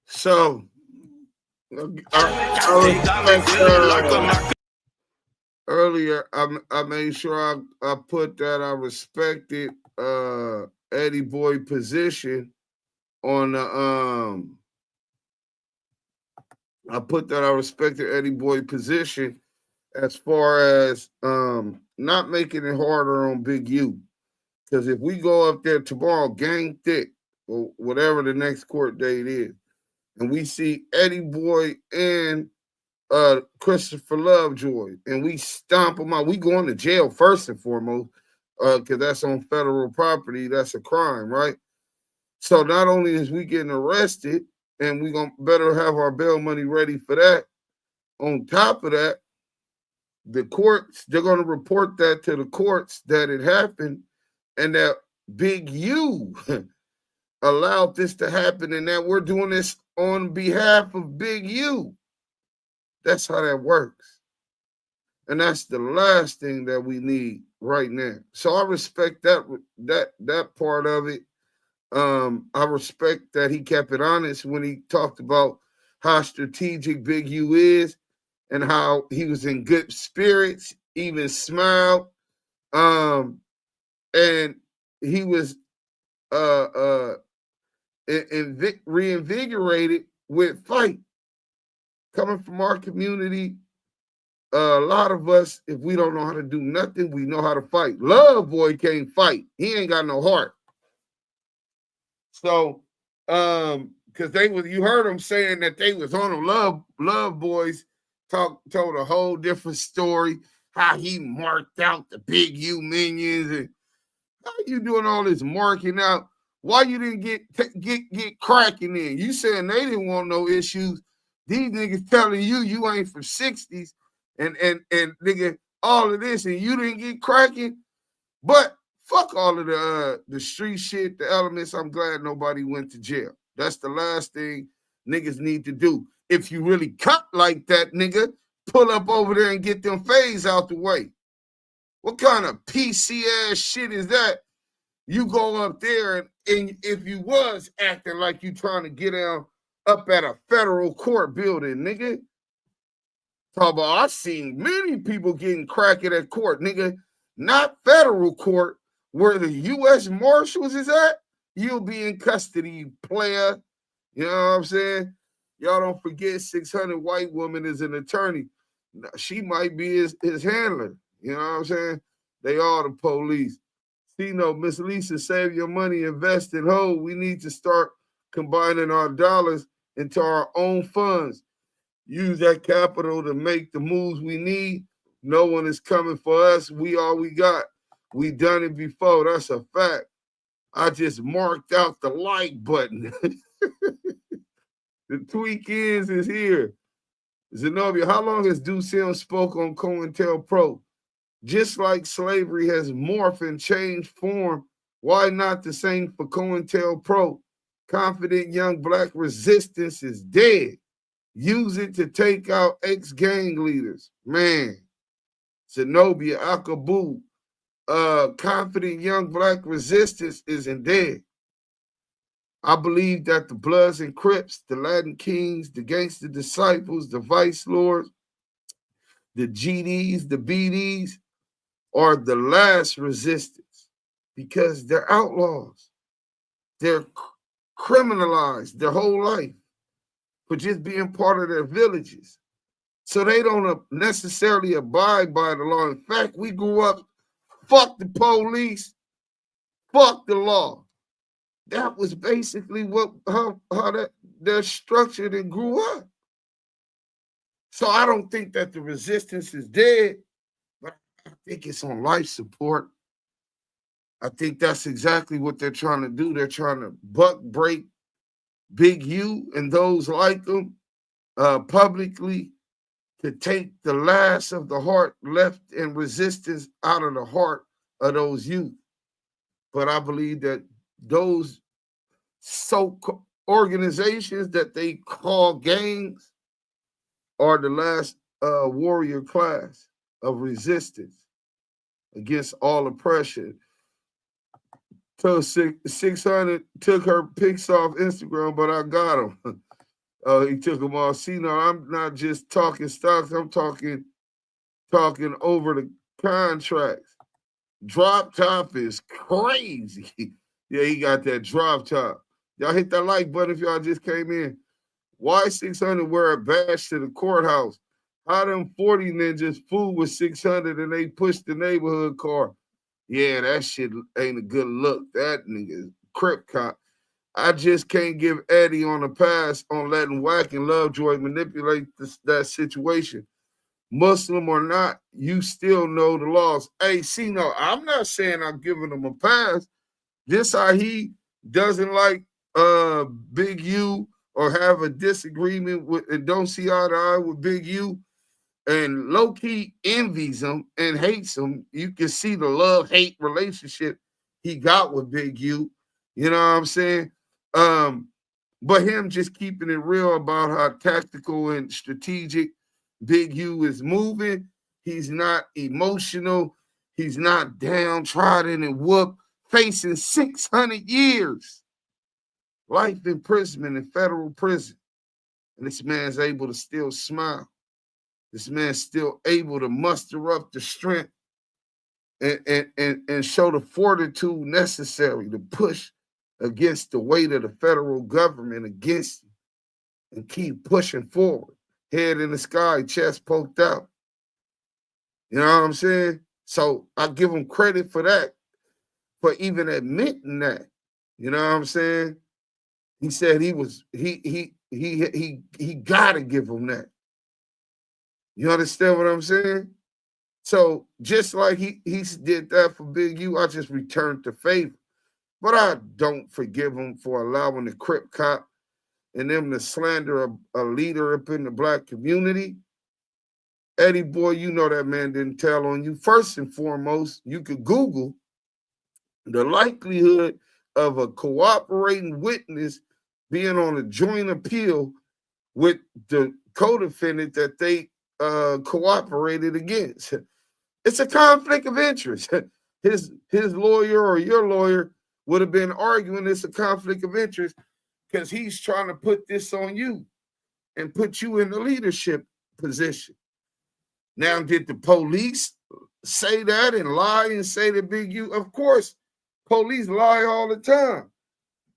So, earlier, I made sure I put that I respected Eddieboy position on the I put that I respected Eddieboy position as far as not making it harder on Big U. Because if we go up there tomorrow, gang thick, or whatever the next court date is, and we see Eddieboy and Christopher Lovejoy, and we stomp them out, we going to jail first and foremost, because that's on federal property. That's a crime, right? So not only is we getting arrested, and we gonna better have our bail money ready for that. On top of that, the courts, they're gonna report that to the courts that it happened, and that Big U allowed this to happen and that we're doing this on behalf of Big U. That's how that works. And that's the last thing that we need right now. So I respect that part of it. I respect that he kept it honest when he talked about how strategic Big U is and how he was in good spirits, even smiled. And he was reinvigorated with fight. Coming from our community, a lot of us, if we don't know how to do nothing, we know how to fight. Love Boy can't fight. He ain't got no heart. So, because you heard them saying that they was on them. Love Boys told a whole different story, how he marked out the Big U minions and how you doing all this marking out. Why you didn't get cracking in? You saying they didn't want no issues. These niggas telling you ain't from 60s and nigga all of this and you didn't get cracking. But fuck all of the street shit, the elements. I'm glad nobody went to jail. That's the last thing niggas need to do. If you really cut like that, nigga, pull up over there and get them fades out the way. What kind of PC ass shit is that? You go up there and if you was acting like you trying to get down up at a federal court building, nigga. Talk about, I seen many people getting cracked at court, nigga. Not federal court where the U.S. Marshals is at. You'll be in custody, you player. You know what I'm saying? Y'all don't forget Sixhunnet white woman is an attorney. She might be his handler. You know what I'm saying? They are the police. See, no, Miss Lisa, save your money, invest in hold. We need to start combining our dollars into our own funds. Use that capital to make the moves we need. No one is coming for us. We all we got. We done it before. That's a fact. I just marked out the like button. The tweak is here. Zenobia, how long has Ducem spoke on COINTELPRO? Just like slavery has morphed and changed form, why not the same for COINTELPRO? Confident young black resistance is dead. Use it to take out ex-gang leaders. Man, Zenobia, Akabu, confident young black resistance isn't dead. I believe that the Bloods and Crips, the Latin Kings, the Gangster Disciples, the Vice Lords, the GDs, the BDs are the last resistance because they're outlaws. They're criminalized their whole life for just being part of their villages. So they don't necessarily abide by the law. In fact, we grew up, fuck the police, fuck the law. That was basically how they're structured and grew up. So I don't think that the resistance is dead, but I think it's on life support. I think that's exactly what they're trying to do. They're trying to buck break Big U and those like them publicly to take the last of the heart left in resistance out of the heart of those youth. But I believe that those organizations that they call gangs are the last warrior class of resistance against all oppression. So Sixhunnet took her pics off Instagram, but I got him. He took them off. See, no, I'm not just talking stocks. I'm talking over the contracts. Drop top is crazy. Yeah, he got that drop top. Y'all hit that like button if y'all just came in. Why Sixhunnet wear a badge to the courthouse? How them 40 ninjas fool with 600 and they push the neighborhood car? Yeah, that shit ain't a good look. That nigga crip cop. I just can't give Eddie on a pass on letting Wack and Lovejoy manipulate that situation. Muslim or not, you still know the laws. Hey, see, no, I'm not saying I'm giving him a pass. This how he doesn't like Big U or have a disagreement with and don't see eye to eye with Big U and low-key envies him and hates him. You can see the love-hate relationship he got with Big U. You know what I'm saying? But him just keeping it real about how tactical and strategic Big U is moving. He's not emotional. He's not downtrodden and whooped, facing 600 years life imprisonment in federal prison. And this man's able to still smile. This man's still able to muster up the strength and show the fortitude necessary to push against the weight of the federal government against you and keep pushing forward. Head in the sky, chest poked out. You know what I'm saying? So I give him credit for that, for even admitting that. You know what I'm saying? He said he gotta give him that. You understand what I'm saying? So just like he did that for Big U, I just returned the favor. But I don't forgive him for allowing the Crip cop and them to slander a leader up in the black community. Eddieboy, you know that man didn't tell on you. First and foremost, you could Google the likelihood of a cooperating witness being on a joint appeal with the co-defendant that they cooperated against. It's a conflict of interest. His lawyer or your lawyer would have been arguing it's a conflict of interest because he's trying to put this on you and put you in the leadership position. Now, did the police say that and lie and say that Big U? Of course, police lie all the time.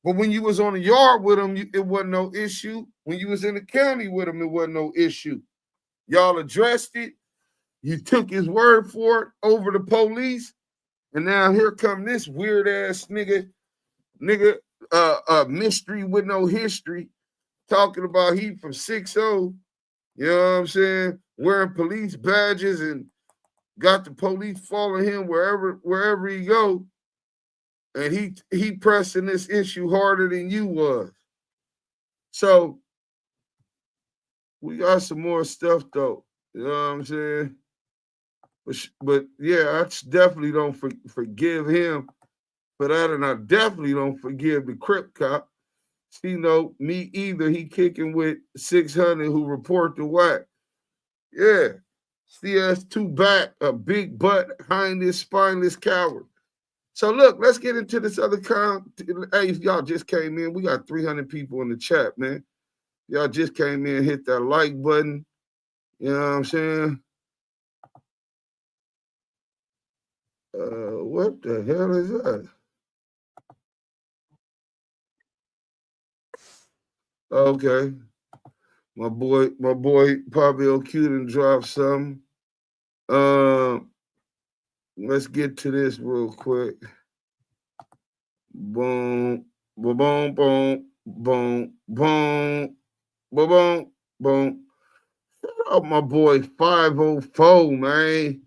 But when you was on the yard with him, it wasn't no issue. When you was in the county with him, it wasn't no issue. Y'all addressed it. You took his word for it over the police. And now here come this weird ass nigga, mystery with no history, talking about he from 6-0. You know what I'm saying? Wearing police badges and got the police following him wherever he go. And he pressing this issue harder than you was. So we got some more stuff though. You know what I'm saying? But yeah, I definitely don't forgive him for that, and I definitely don't forgive the Crip cop. You know, me either. He kicking with Sixhunnet who report the whack. Yeah, CS2 back, a big butt, hindest, spineless coward. So look, let's get into this other Hey, if y'all just came in, we got 300 people in the chat, man. Y'all just came in, hit that like button. You know what I'm saying? What the hell is that? Okay. My boy Pablo Q done dropped something. Let's get to this real quick. Boom, boom, boom, boom, boom, boom, boom, boom. Shout out my boy 504, man.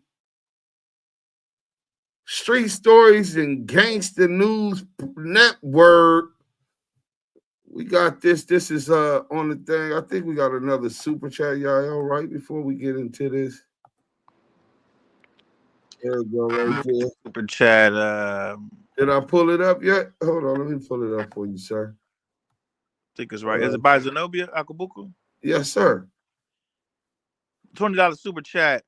Street Stories and Gangster News Network. We got this. This is on the thing. I think we got another super chat, y'all. Right before we get into this. There we go, right there. Super chat. Did I pull it up yet? Hold on, let me pull it up for you, sir. I think it's right. Is it by Zenobia Akabuku? Yes, sir. $20 super chat.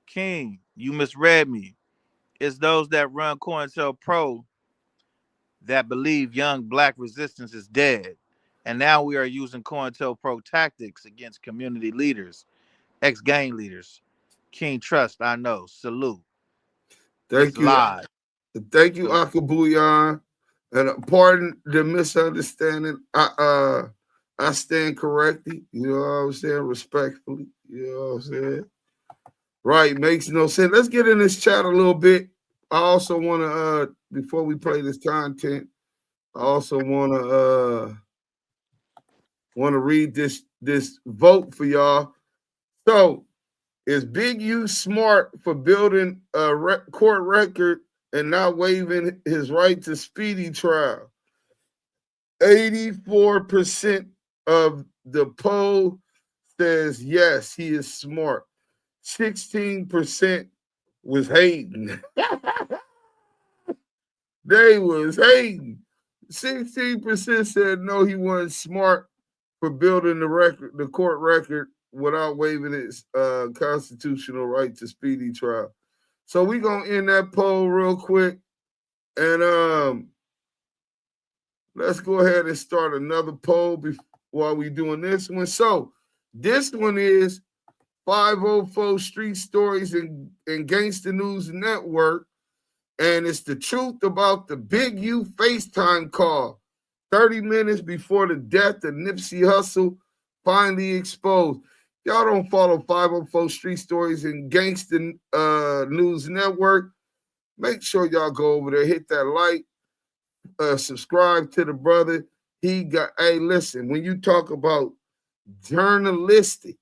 King, you misread me. It's those that run COINTELPRO that believe young black resistance is dead. And now we are using COINTELPRO tactics against community leaders, ex-gang leaders. King Trust, I know. Salute. Thank you. Live. Thank you, Akabuyan. And pardon the misunderstanding. I stand corrected. You know what I'm saying? Respectfully. You know what I'm saying? Right, makes no sense. Let's get in this chat a little bit. I also want to, before we play this content, I also want to read this vote for y'all. So, is Big U smart for building a court record and not waiving his right to speedy trial? 84% of the poll says yes, he is smart. 16% was hating. They was hating. 16% said no, he wasn't smart for building the court record without waiving its constitutional right to speedy trial. So we're gonna end that poll real quick. And let's go ahead and start another poll while we're doing this one. So this one is 504 Street Stories and Gangsta News Network. And it's the truth about the Big U FaceTime call 30 minutes before the death of Nipsey Hussle finally exposed. Y'all don't follow 504 Street Stories and Gangsta News Network. Make sure y'all go over there, hit that like, subscribe to the brother. Hey, listen, when you talk about journalistic,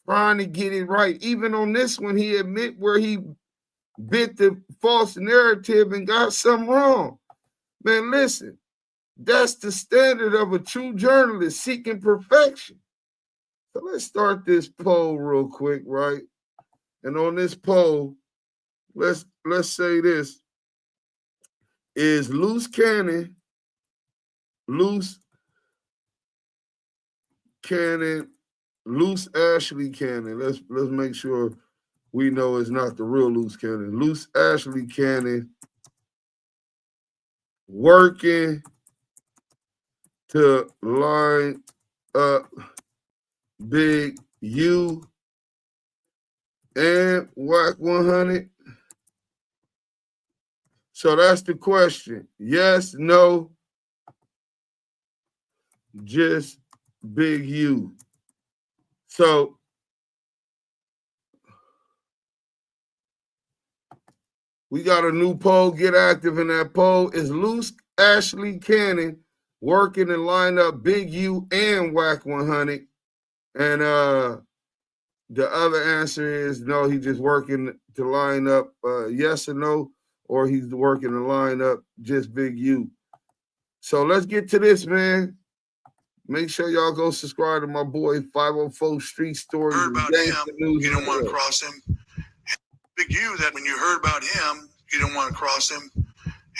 trying to get it right, even on this one, he admit where he bit the false narrative and got something wrong. Man, listen, that's the standard of a true journalist seeking perfection. So let's start this poll real quick, right? And on this poll, let's say this. Is Loose Ashley Cannon? Let's make sure we know it's not the real Loose Cannon. Loose Ashley Cannon working to line up Big U and Whack 100. So that's the question. Yes, no, just Big U. So we got a new poll. Get active in that poll. Is Loose Ashley Cannon working to line up Big U and Whack 100? And the other answer is no, he's just working to line up yes or no, or he's working to line up just Big U. So let's get to this, man. Make sure y'all go subscribe to my boy 504 Street Stories. Heard about him, you didn't want to cross him. Big U, that when you heard about him, you didn't want to cross him.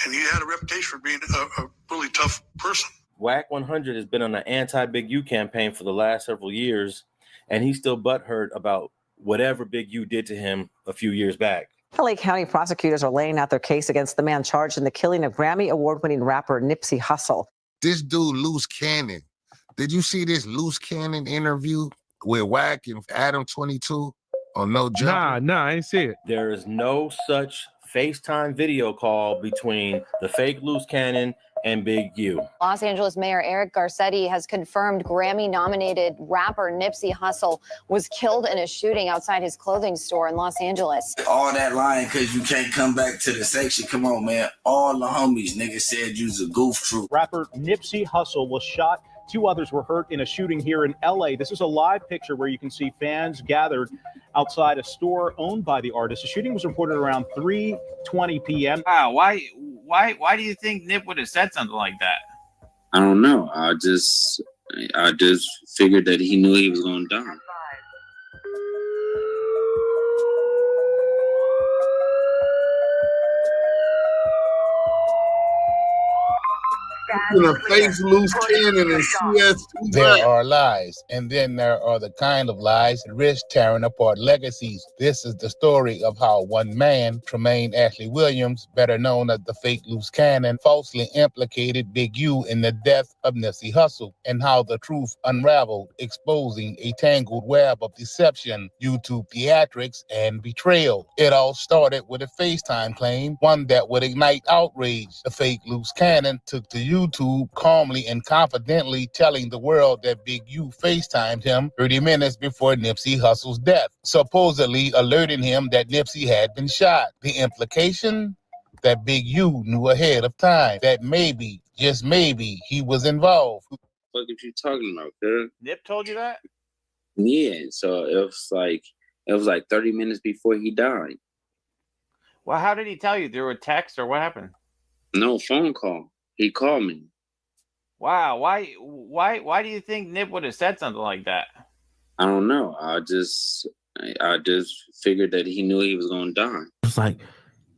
And he had a reputation for being a really tough person. Whack 100 has been on an anti-Big U campaign for the last several years, and he's still butthurt about whatever Big U did to him a few years back. LA County prosecutors are laying out their case against the man charged in the killing of Grammy award-winning rapper Nipsey Hussle. This dude, Loose Cannon. Did you see this Loose Cannon interview with Whack and Adam 22 on No Jumper? Nah, I ain't see it. There is no such FaceTime video call between the fake Loose Cannon and Big U. Los Angeles Mayor Eric Garcetti has confirmed Grammy-nominated rapper Nipsey Hussle was killed in a shooting outside his clothing store in Los Angeles. All that lying because you can't come back to the section. Come on, man. All the homies, niggas said you's a goof troop. Rapper Nipsey Hussle was shot. 2 others were hurt in a shooting here in LA. This is a live picture where you can see fans gathered outside a store owned by the artist. The shooting was reported around 3:20 p.m. Wow, why do you think Nip would have said something like that? I don't know. I just figured that he knew he was going to die. Face Loose Cannon and CS2. There are lies, and then there are the kind of lies that risk tearing apart legacies. This is the story of how one man, Tremaine Ashley Williams, better known as the fake Loose Cannon, falsely implicated Big U in the death of Nipsey Hussle, and how the truth unraveled, exposing a tangled web of deception, YouTube theatrics, and betrayal. It all started with a FaceTime claim, one that would ignite outrage. The fake Loose Cannon took to YouTube calmly and confidently telling the world that Big U FaceTimed him 30 minutes before Nipsey Hussle's death, supposedly alerting him that Nipsey had been shot. The implication? That Big U knew ahead of time that maybe, just maybe, he was involved. What are you talking about, girl? Nip told you that? Yeah, so it was like 30 minutes before he died. Well, how did he tell you? Through a text or what happened? No, phone call. He called me. Wow, why do you think Nip would have said something like that? I don't know. I just figured that he knew he was going to die. It's like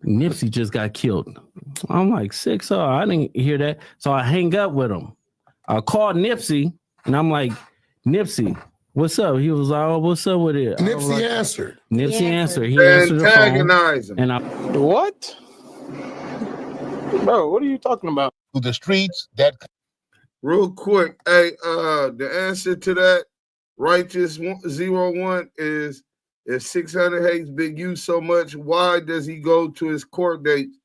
Nipsey just got killed. I'm like, six. Oh, I didn't hear that. So I hang up with him. I called Nipsey and I'm like, Nipsey, what's up? He was like, oh, what's up with it? Nipsey answered. Nipsey answered. He answered the phone. And I What? Bro, what are you talking about? To the streets that real quick. Hey, the answer to that righteous 01 is if Sixhunnet hates Big U so much, why does he go to his court dates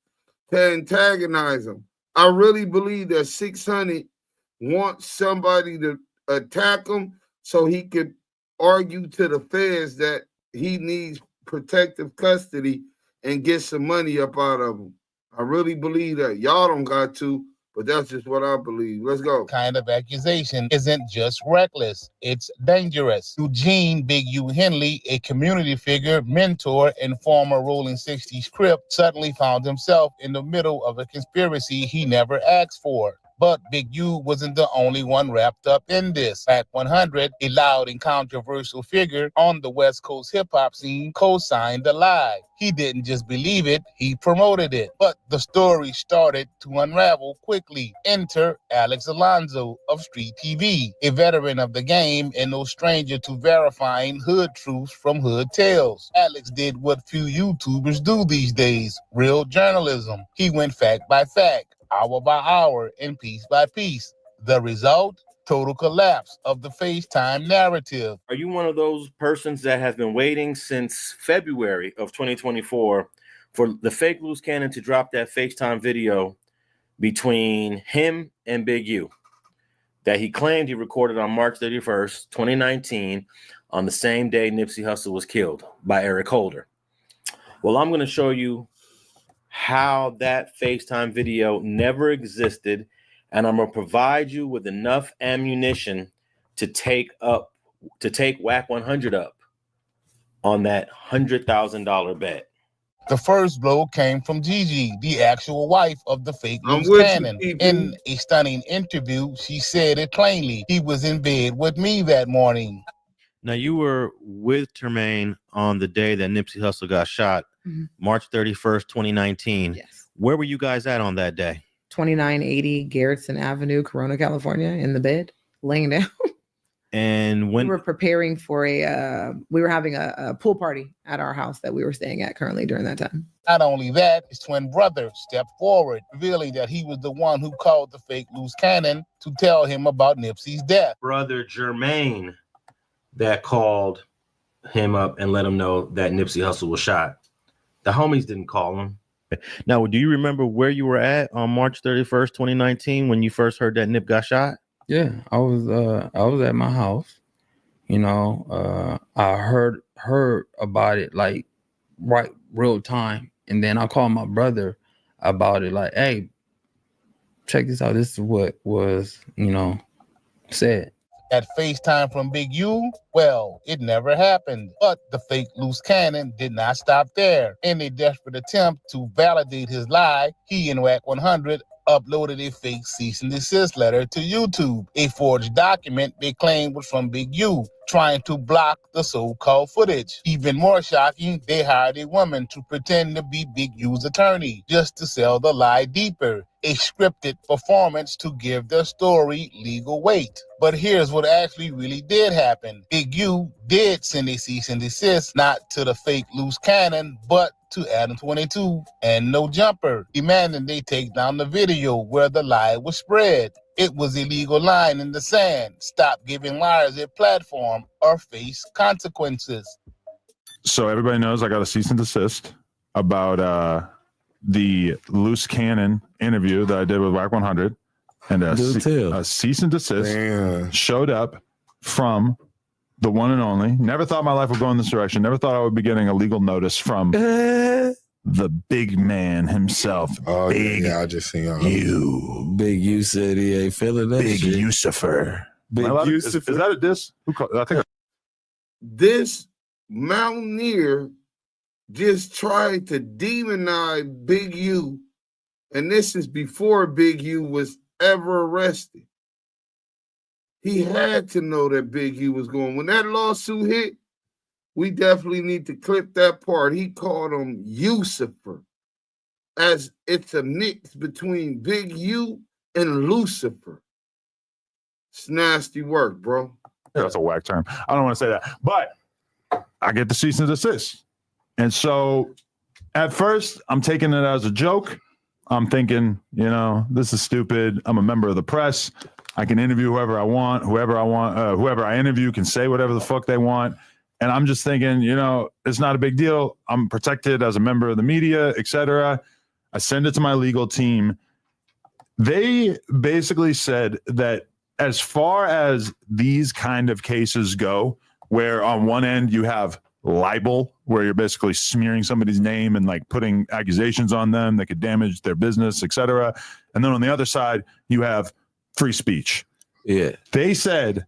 to antagonize him? I really believe that Sixhunnet wants somebody to attack him so he could argue to the feds that he needs protective custody and get some money up out of him. I really believe that. Y'all don't got to, but that's just what I believe. Let's go. kind of accusation isn't just reckless, it's dangerous. Eugene Big U Henley, a community figure, mentor, and former Rolling 60s Crip, suddenly found himself in the middle of a conspiracy he never asked for. But Big U wasn't the only one wrapped up in this. Wack 100, a loud and controversial figure on the West Coast hip-hop scene, co-signed the lie. He didn't just believe it, he promoted it. But the story started to unravel quickly. Enter Alex Alonso of Street TV, a veteran of the game and no stranger to verifying hood truths from hood tales. Alex did what few YouTubers do these days, real journalism. He went fact by fact, hour by hour, and piece by piece. The result? Total collapse of the FaceTime narrative. Are you one of those persons that have been waiting since February of 2024 for the fake loose cannon to drop that FaceTime video between him and Big U that he claimed he recorded on March 31st, 2019, on the same day Nipsey Hussle was killed by Eric Holder? Well, I'm going to show you how that FaceTime video never existed, and I'm gonna provide you with enough ammunition to take Wack 100 up on that $100,000 bet. The first blow came from Gigi, the actual wife of the fake loose cannon. In a stunning interview, she said it plainly. He was in bed with me that morning. Now, you were with Tremaine on the day that Nipsey Hussle got shot, March 31st, 2019. Yes. Where were you guys at on that day? 2980 Garrettson Avenue, Corona, California, in the bed, laying down. And when we were preparing for we were having a pool party at our house that we were staying at currently during that time. Not only that, his twin brother stepped forward, revealing that he was the one who called the fake loose cannon to tell him about Nipsey's death. Brother Jermaine that called him up and let him know that Nipsey Hussle was shot. The homies didn't call him. Now, do you remember where you were at on March 31st, 2019, when you first heard that Nip got shot? Yeah, I was at my house. You know, I heard about it like right real time, and then I called my brother about it. Like, hey, check this out. This is what was, said. At FaceTime from Big U, well, it never happened. But the fake loose cannon did not stop there. In a desperate attempt to validate his lie, he and Wack 100 uploaded a fake cease and desist letter to YouTube, a forged document they claimed was from Big U, trying to block the so-called footage. Even more shocking, they hired a woman to pretend to be Big U's attorney, just to sell the lie deeper, a scripted performance to give their story legal weight. But here's what actually really did happen. Big U did send a cease and desist, not to the fake loose cannon, but to Adam 22 and No Jumper, demanding they take down the video where the lie was spread. It was a legal line in the sand. Stop giving liars a platform or face consequences. So everybody knows I got a cease and desist about the loose cannon interview that I did with Wack 100, and a cease and desist showed up from the one and only. Never thought my life would go in this direction. Never thought I would be getting a legal notice from the big man himself. Oh, Big yeah, I just seen you. Big U said he ain't feeling that Big shit. Lucifer. Big Is that a diss? Who called? I think This mountaineer just tried to demonize Big U, and this is before Big U was ever arrested. He had to know that Big U was going. When that lawsuit hit, we definitely need to clip that part. He called him Lucifer. as it's a mix between Big U and Lucifer. It's nasty work, bro. Yeah, that's a whack term. I don't want to say that, but I get the cease and desist. And so at first, I'm taking it as a joke. I'm thinking, this is stupid. I'm a member of the press. I can interview whoever I want. Whoever I interview can say whatever the fuck they want. And I'm just thinking, it's not a big deal. I'm protected as a member of the media, etc. I send it to my legal team. They basically said that as far as these kind of cases go, where on one end you have libel, where you're basically smearing somebody's name and like putting accusations on them that could damage their business, etc. And then on the other side, you have free speech. Yeah. They said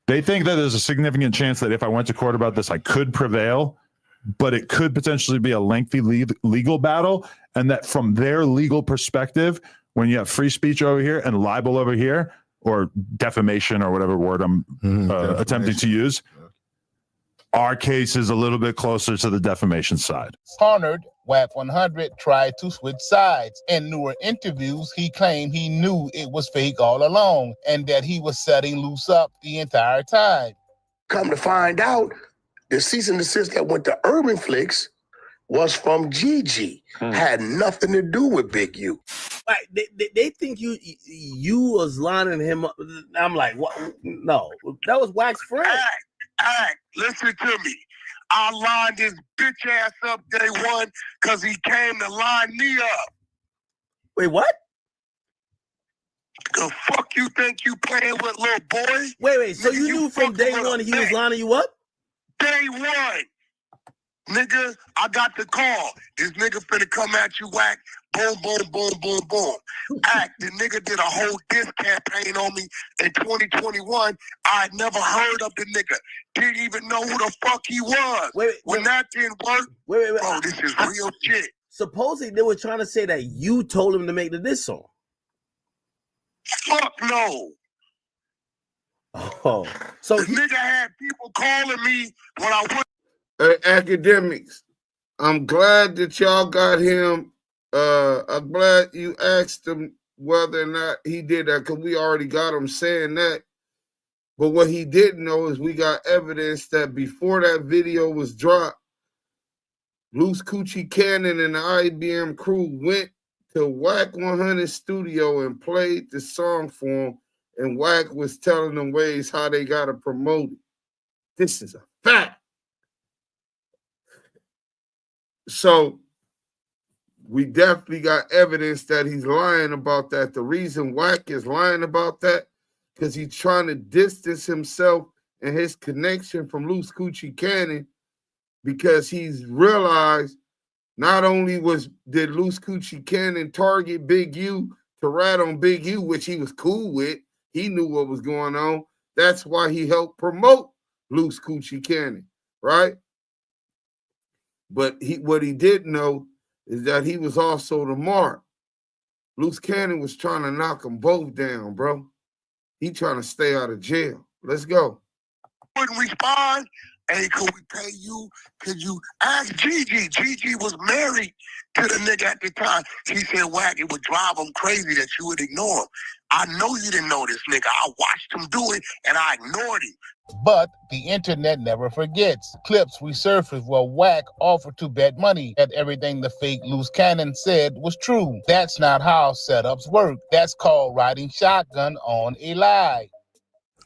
they think that there's a significant chance that if I went to court about this, I could prevail, but it could potentially be a lengthy legal battle. And that from their legal perspective, when you have free speech over here and libel over here, or defamation or whatever word I'm attempting to use, our case is a little bit closer to the defamation side. Cornered, WAC 100 tried to switch sides. In newer interviews, he claimed he knew it was fake all along and that he was setting Loose up the entire time. Come to find out, the cease and desist that went to Urban Flicks was from Gigi. Had nothing to do with Big U. Like they think you was lining him up. I'm like, what? No, that was Wax friend. Listen to me. I lined his bitch ass up day one because he came to line me up. Wait, what? The fuck you think you playing with, little boy? Wait. So you knew from day one he was lining you up? Day one. Nigga, I got the call. This nigga finna come at you, Whack. Boom, boom, boom, boom, boom. The nigga did a whole diss campaign on me in 2021. I had never heard of the nigga. Didn't even know who the fuck he was. When that didn't work, bro, this is real shit. Supposedly they were trying to say that you told him to make the diss song. Fuck no. Oh. So the nigga had people calling me when I went. Academics, I'm glad that y'all got him. I'm glad you asked him whether or not he did that, because we already got him saying that. But what he didn't know is we got evidence that before that video was dropped, Loose Coochie Cannon and the IBM crew went to WAC 100 studio and played the song for him, and WAC was telling them ways how they got to promote it. This is a fact. So we definitely got evidence that he's lying about that. The reason WAC is lying about that, because he's trying to distance himself and his connection from Loose Coochie Cannon, because he's realized not only did Loose Coochie Cannon target Big U to rat on Big U, which he was cool with. He knew what was going on. That's why he helped promote Loose Coochie Cannon, right? But what he didn't know is that he was also the mark. Loose Cannon was trying to knock them both down, bro. He trying to stay out of jail. Let's go. Wouldn't respond. Hey, could we pay you? Could you ask Gigi? Gigi was married to the nigga at the time. She said, Whack, it would drive him crazy that you would ignore him. I know you didn't know this nigga. I watched him do it, and I ignored him. But the internet never forgets. Clips resurfaced where Whack offered to bet money that everything the fake Loose Cannon said was true. That's not how setups work. That's called riding shotgun on a lie.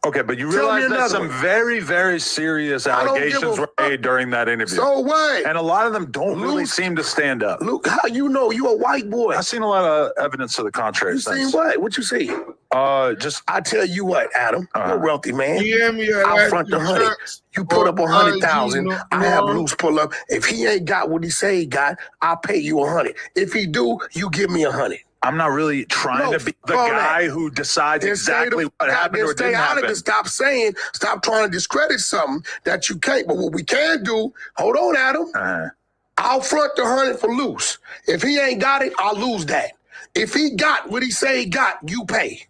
Okay, but you realize that some very, very serious allegations were made during that interview. So what? And a lot of them don't really seem to stand up. Luke, how you know? You a white boy. I've seen a lot of evidence to the contrary. You seen what? What you see? I tell you what, Adam, you're a wealthy man. I'll front the 100. You put up 100,000. I have Loose pull up. If he ain't got what he say he got, I'll pay you 100. If he do, you give me 100. I'm not really trying to be the guy who decides exactly what happened or didn't happen. Stop trying to discredit something that you can't. But what we can do, hold on, Adam. I'll front the 100 for Loose. If he ain't got it, I'll lose that. If he got what he say he got, you pay.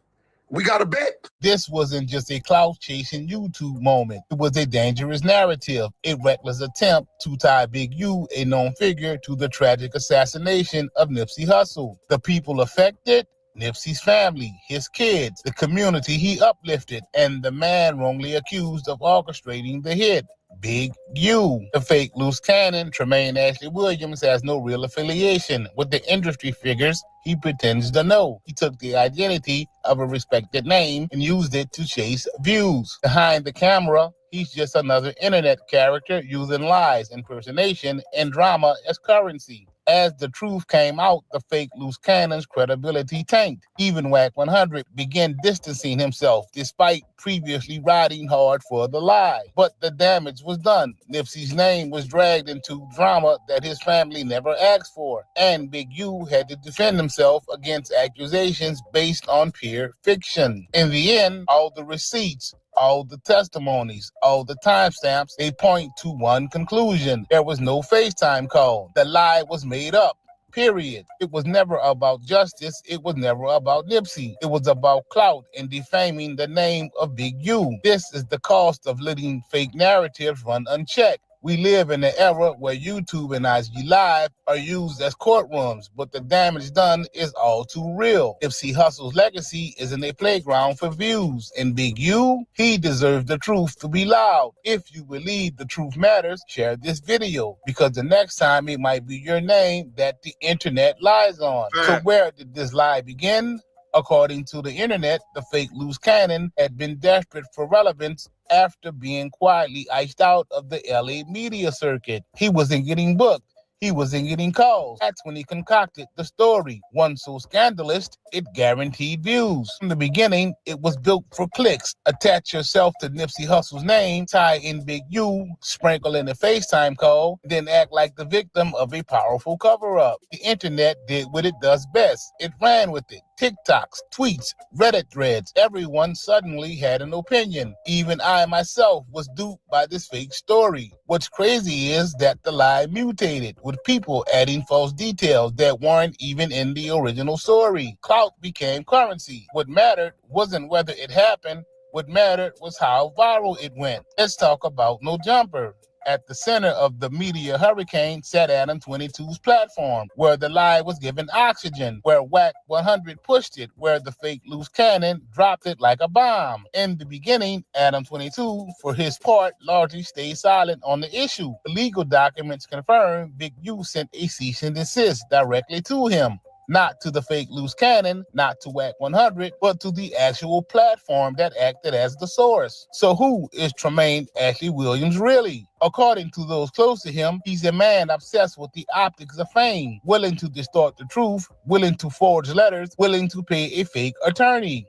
We got a bet. This wasn't just a clout chasing YouTube moment. It was a dangerous narrative, a reckless attempt to tie Big U, a known figure, to the tragic assassination of Nipsey Hussle. The people affected, Nipsey's family, his kids, the community he uplifted, and the man wrongly accused of orchestrating the hit, Big U. The fake loose cannon, Tremaine Ashley Williams, has no real affiliation with the industry figures he pretends to know. He took the identity of a respected name and used it to chase views. Behind the camera, he's just another internet character using lies, impersonation, and drama as currency. As the truth came out, the fake loose cannon's credibility tanked. Even Whack 100 began distancing himself despite previously riding hard for the lie. But the damage was done. Nipsey's name was dragged into drama that his family never asked for, and Big U had to defend himself against accusations based on pure fiction. In the end, all the receipts, all the testimonies, all the timestamps, they point to one conclusion. There was no FaceTime call. The lie was made up. Period. It was never about justice. It was never about Nipsey. It was about clout and defaming the name of Big U. This is the cost of letting fake narratives run unchecked. We live in an era where YouTube and IG Live are used as courtrooms, but the damage done is all too real. Nipsey Hussle's legacy isn't a playground for views, and Big U, he deserves the truth to be loud. If you believe the truth matters, share this video, because the next time it might be your name that the internet lies on. So where did this lie begin? According to the internet, the fake loose cannon had been desperate for relevance after being quietly iced out of the LA media circuit. He wasn't getting booked. He wasn't getting calls. That's when he concocted the story. One so scandalous, it guaranteed views. From the beginning, it was built for clicks. Attach yourself to Nipsey Hussle's name, tie in Big U, sprinkle in a FaceTime call, then act like the victim of a powerful cover-up. The internet did what it does best. It ran with it. TikToks, tweets, Reddit threads, everyone suddenly had an opinion. Even I myself was duped by this fake story. What's crazy is that the lie mutated, with people adding false details that weren't even in the original story. Clout became currency. What mattered wasn't whether it happened. What mattered was how viral it went. Let's talk about No Jumper. At the center of the media hurricane sat Adam 22's platform, where the lie was given oxygen, where Whack 100 pushed it, where the fake loose cannon dropped it like a bomb. In the beginning, Adam 22, for his part, largely stayed silent on the issue. The legal documents confirm Big U sent a cease and desist directly to him. Not to the fake loose cannon, not to Whack 100, but to the actual platform that acted as the source. So who is Tremaine Ashley Williams really? According to those close to him, he's a man obsessed with the optics of fame, willing to distort the truth, willing to forge letters, willing to pay a fake attorney.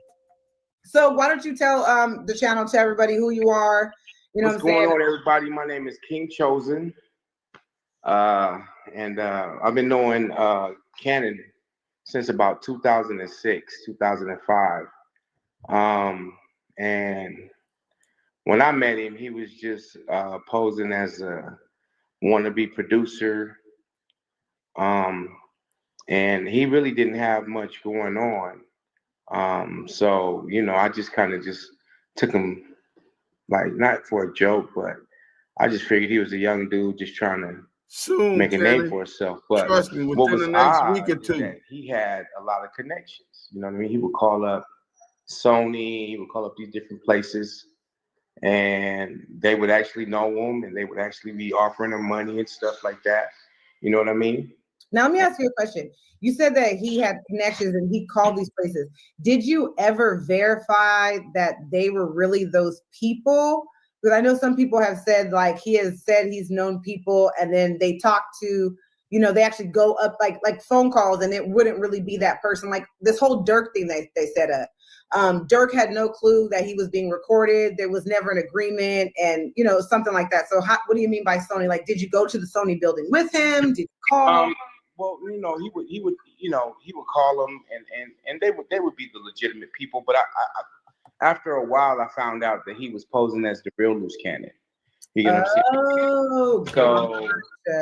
So why don't you tell the channel, to everybody who you are? You know What's going on, everybody? My name is King Chosen. And I've been knowing Cannon since about 2006, 2005. And when I met him, he was just posing as a wannabe producer. And he really didn't have much going on. So, you know, I just kind of just took him, like, not for a joke, but I just figured he was a young dude just trying to make a name for himself. But trust me, what within was the next odd week or is two, that he had a lot of connections. You know what I mean? He would call up Sony, he would call up these different places, and they would actually know him, and they would actually be offering him money and stuff like that. You know what I mean? Now, let me ask you a question. You said that he had connections and he called these places. Did you ever verify that they were really those people? Because I know some people have said, like, he has said he's known people, and then they talk to, you know, they actually go up like phone calls, and it wouldn't really be that person. Like this whole Dirk thing they set up. Dirk had no clue that he was being recorded. There was never an agreement, and you know, something like that. So what do you mean by Sony? Like, did you go to the Sony building with him? Did you call? Well, you know, he would, you know, he would call them, and they would be the legitimate people. But I after a while, I found out that he was posing as the real loose cannon. You get what I'm saying? Oh, So,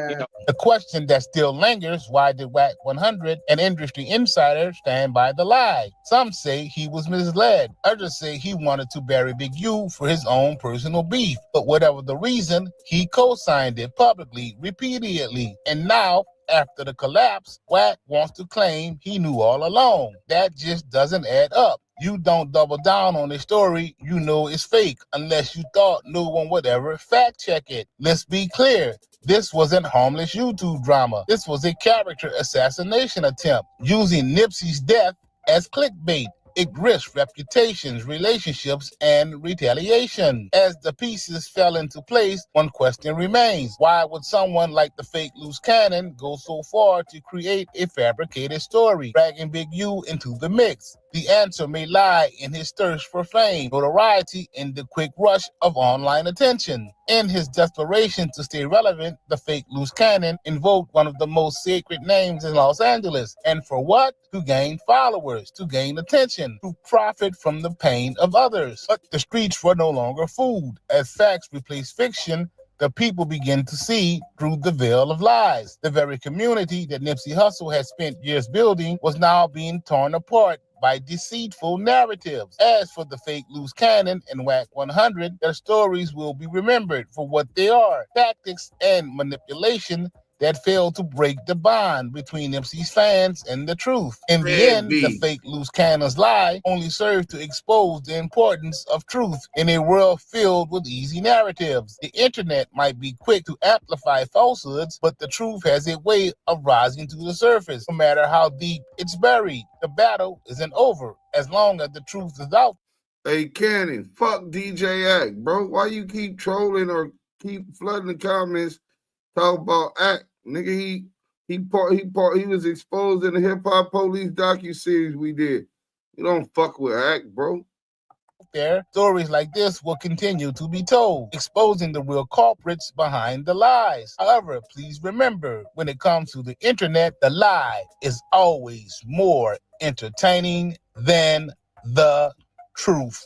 you know, the question that still lingers, why did WAC 100 and industry insiders stand by the lie? Some say he was misled. Others say he wanted to bury Big U for his own personal beef. But whatever the reason, he co-signed it publicly, repeatedly. And now, after the collapse, WAC wants to claim he knew all along. That just doesn't add up. You don't double down on a story you know is fake unless you thought no one would ever fact check it. Let's be clear. This wasn't harmless YouTube drama. This was a character assassination attempt using Nipsey's death as clickbait. It risked reputations, relationships, and retaliation. As the pieces fell into place, one question remains. Why would someone like the fake loose cannon go so far to create a fabricated story, dragging Big U into the mix? The answer may lie in his thirst for fame, notoriety, and the quick rush of online attention. In his desperation to stay relevant, the fake loose cannon invoked one of the most sacred names in Los Angeles. And for what? To gain followers, to gain attention, to profit from the pain of others. But the streets were no longer fooled. As facts replaced fiction, the people begin to see through the veil of lies. The very community that Nipsey Hussle had spent years building was now being torn apart by deceitful narratives. As for the fake loose cannon and WAC 100, their stories will be remembered for what they are, tactics and manipulation that failed to break the bond between Nipsey's fans and the truth. In the end, the fake loose cannon's lie only served to expose the importance of truth in a world filled with easy narratives. The internet might be quick to amplify falsehoods, but the truth has a way of rising to the surface. No matter how deep it's buried, the battle isn't over as long as the truth is out. Hey, Cannon, fuck DJ Act, bro. Why you keep trolling or keep flooding the comments? Talk about Act, nigga. He was exposed in the Hip Hop Police docuseries we did. You don't fuck with Act, bro. There, stories like this will continue to be told, exposing the real culprits behind the lies. However, please remember, when it comes to the internet, the lie is always more entertaining than the truth.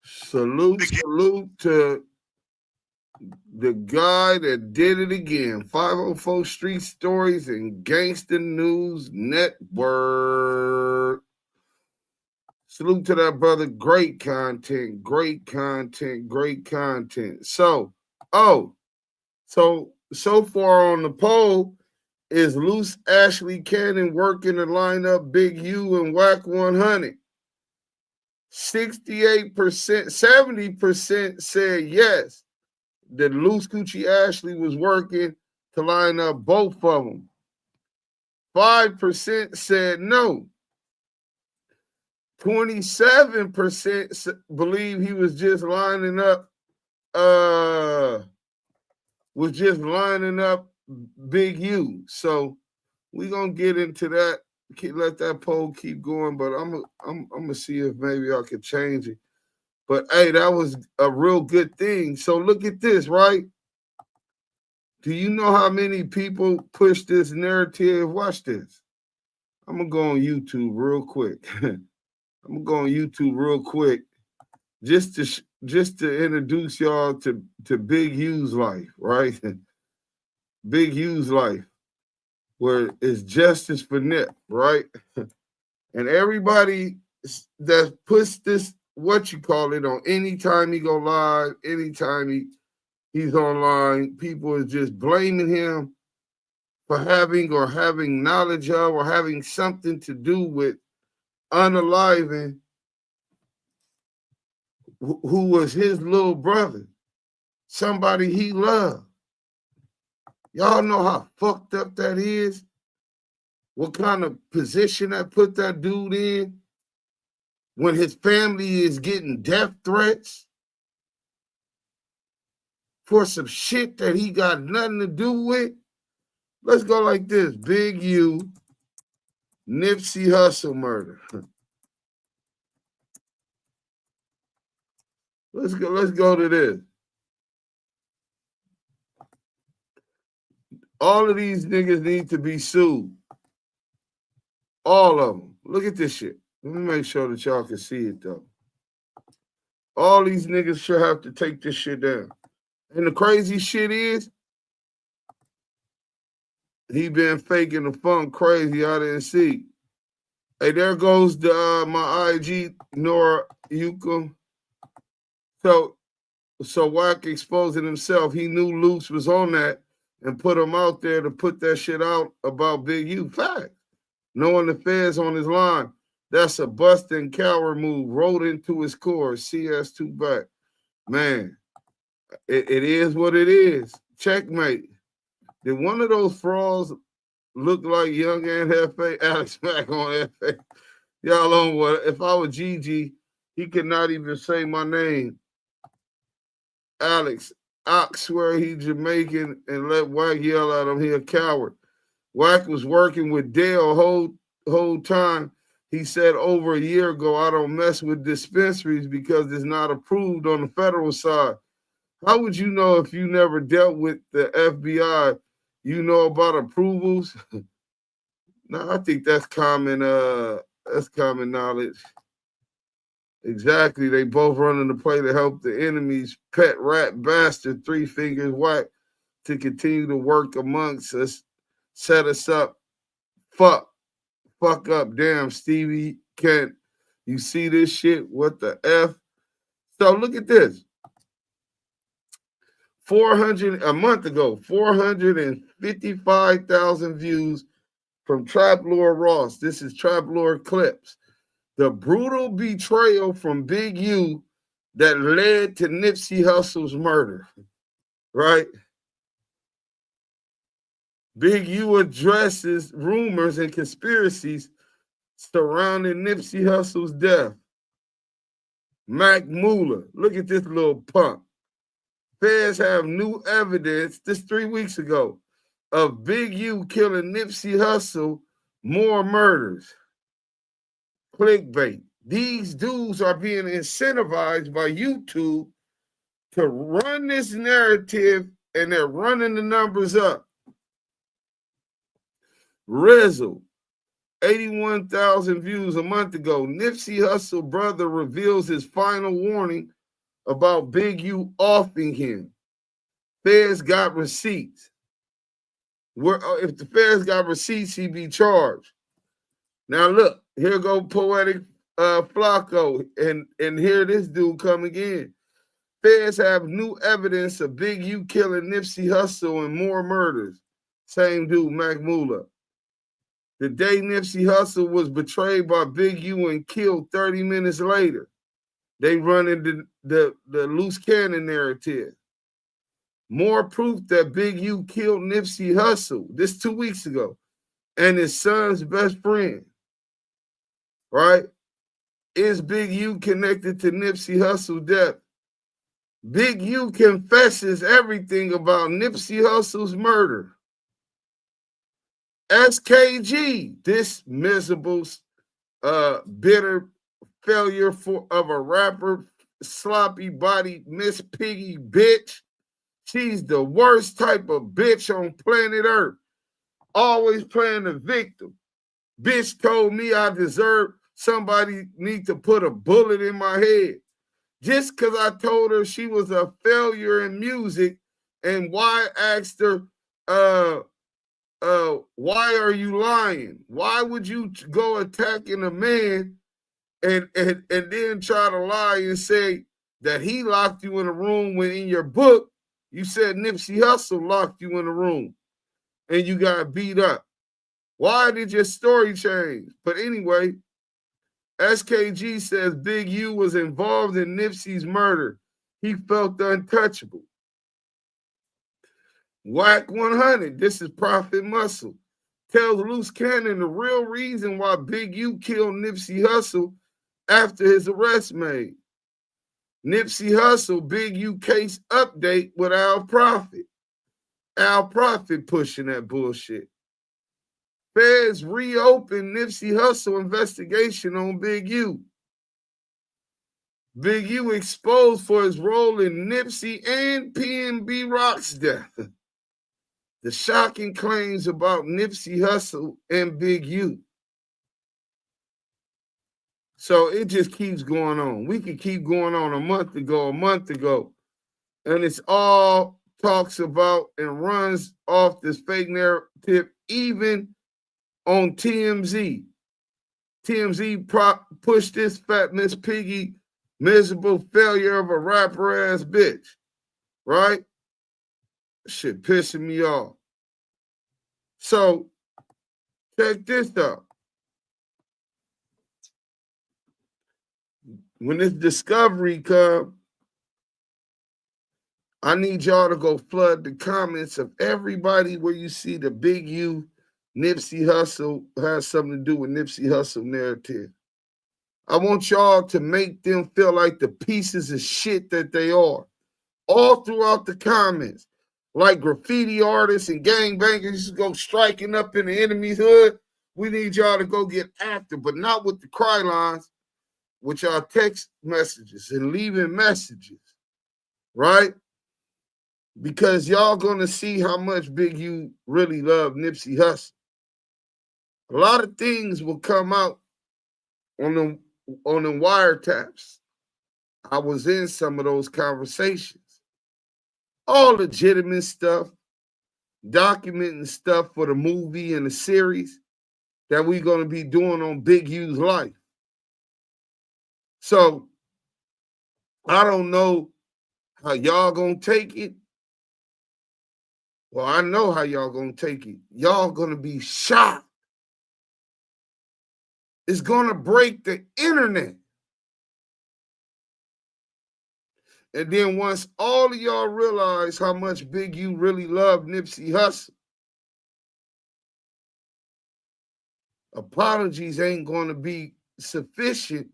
Salute to the guy that did it again. 504 Street Stories and Gangsta News Network. Salute to that brother. Great content, great content, great content. So far on the poll, is Loose Ashley Cannon working to line up Big U and WAC 100? 68%, 70% said yes, that Loose Coochie Ashley was working to line up both of them. 5% said no. 27% believe he was just lining up Big U. So we're gonna get into that. Let that poll keep going, but I'm gonna see if maybe I could change it. But hey, that was a real good thing. So look at this, right? Do you know how many people push this narrative? Watch this. I'm gonna go on YouTube real quick. Just to introduce y'all to Big U's life, right? Big U's life, where it's justice for Nip, right? And everybody that puts this, what you call it, on anytime he go live, anytime he's online, people is just blaming him for having knowledge of or having something to do with unaliving who was his little brother, somebody he loved. Y'all know how fucked up that is? What kind of position that put that dude in when his family is getting death threats for some shit that he got nothing to do with? Let's go like this. Big U, Nipsey Hussle murder. Let's go to this. All of these niggas need to be sued. All of them. Look at this shit. Let me make sure that y'all can see it though. All these niggas should have to take this shit down. And the crazy shit is, he been faking the funk crazy. I didn't see. Hey, there goes the my IG Nora Yuka. So Wack exposing himself. He knew Luce was on that and put him out there to put that shit out about Big U. Fact. Knowing the feds on his line. That's a busting coward move. Rolled into his core. CS2 back. Man, it is what it is. Checkmate. Did one of those frauds look like young and Hefe? Alex Mack on Hefe. Y'all on what? If I was Gigi, he could not even say my name. Alex, I swear he Jamaican and let Wack yell at him. He a coward. Wack was working with Dale whole time. He said over a year ago, I don't mess with dispensaries because it's not approved on the federal side. How would you know if you never dealt with the FBI? You know about approvals? No, I think that's common knowledge. Exactly. They both running the play to help the enemy's pet rat bastard, Three Fingers Wack, to continue to work amongst us, set us up. Fuck up. Damn, Stevie Kent. You see this shit? What the F? So look at this. 400 a month ago, 455,000 views from Trap Lord Ross. This is Trap Lord Clips. The brutal betrayal from Big U that led to Nipsey Hussle's murder, right? Big U addresses rumors and conspiracies surrounding Nipsey Hussle's death. Mac Muller, look at this little punk. Feds have new evidence, this 3 weeks ago, of Big U killing Nipsey Hussle, more murders. Clickbait. These dudes are being incentivized by YouTube to run this narrative, and they're running the numbers up. Rizzle, 81,000 views a month ago. Nipsey Hussle brother reveals his final warning about Big U offing him. Feds got receipts. If the feds got receipts, he'd be charged. Now look, here go Poetic Flacco, and here this dude come again. Feds have new evidence of Big U killing Nipsey Hussle and more murders. Same dude, Mac Muller. The day Nipsey Hussle was betrayed by Big U and killed 30 minutes later, they run into the loose cannon narrative. More proof that Big U killed Nipsey Hussle, this 2 weeks ago, and his son's best friend, right? Is Big U connected to Nipsey Hussle's death? Big U confesses everything about Nipsey Hussle's murder. SKG, this miserable, bitter failure of a rapper, sloppy body, Miss Piggy bitch. She's the worst type of bitch on planet Earth. Always playing the victim. Bitch told me I deserve somebody need to put a bullet in my head. Just because I told her she was a failure in music, and why asked her, why are you lying? Why would you go attacking a man and then try to lie and say that he locked you in a room when in your book you said Nipsey Hussle locked you in a room and you got beat up? Why did your story change? But anyway, SKG says Big U was involved in Nipsey's murder. He felt untouchable. Wack 100, this is Prophet Muscle, tells Loose Cannon the real reason why Big U killed Nipsey Hussle after his arrest made. Nipsey Hussle, Big U case update with Al Prophet. Al Prophet pushing that bullshit. Feds reopened Nipsey Hussle investigation on Big U. Big U exposed for his role in Nipsey and PNB Rock's death. The shocking claims about Nipsey Hussle and Big U. So it just keeps going on. We could keep going on a month ago. And it's all talks about and runs off this fake narrative, even on TMZ. TMZ pushed this fat Miss Piggy miserable failure of a rapper ass bitch, right? Shit pissing me off. So check this out. When this discovery comes, I need y'all to go flood the comments of everybody where you see the Big U, Nipsey Hussle has something to do with Nipsey Hussle narrative. I want y'all to make them feel like the pieces of shit that they are. All throughout the comments. Like graffiti artists and gangbangers go striking up in the enemy's hood. We need y'all to go get active, but not with the cry lines, with y'all text messages and leaving messages, right? Because y'all gonna see how much Big U really love Nipsey Hussle. A lot of things will come out on the wiretaps. I was in some of those conversations. All legitimate stuff, documenting stuff for the movie and the series that we're going to be doing on Big U's life. So I don't know how y'all going to take it. Well, I know how y'all going to take it. Y'all going to be shocked. It's going to break the internet. And then once all of y'all realize how much Big U really loved Nipsey Hussle, apologies ain't going to be sufficient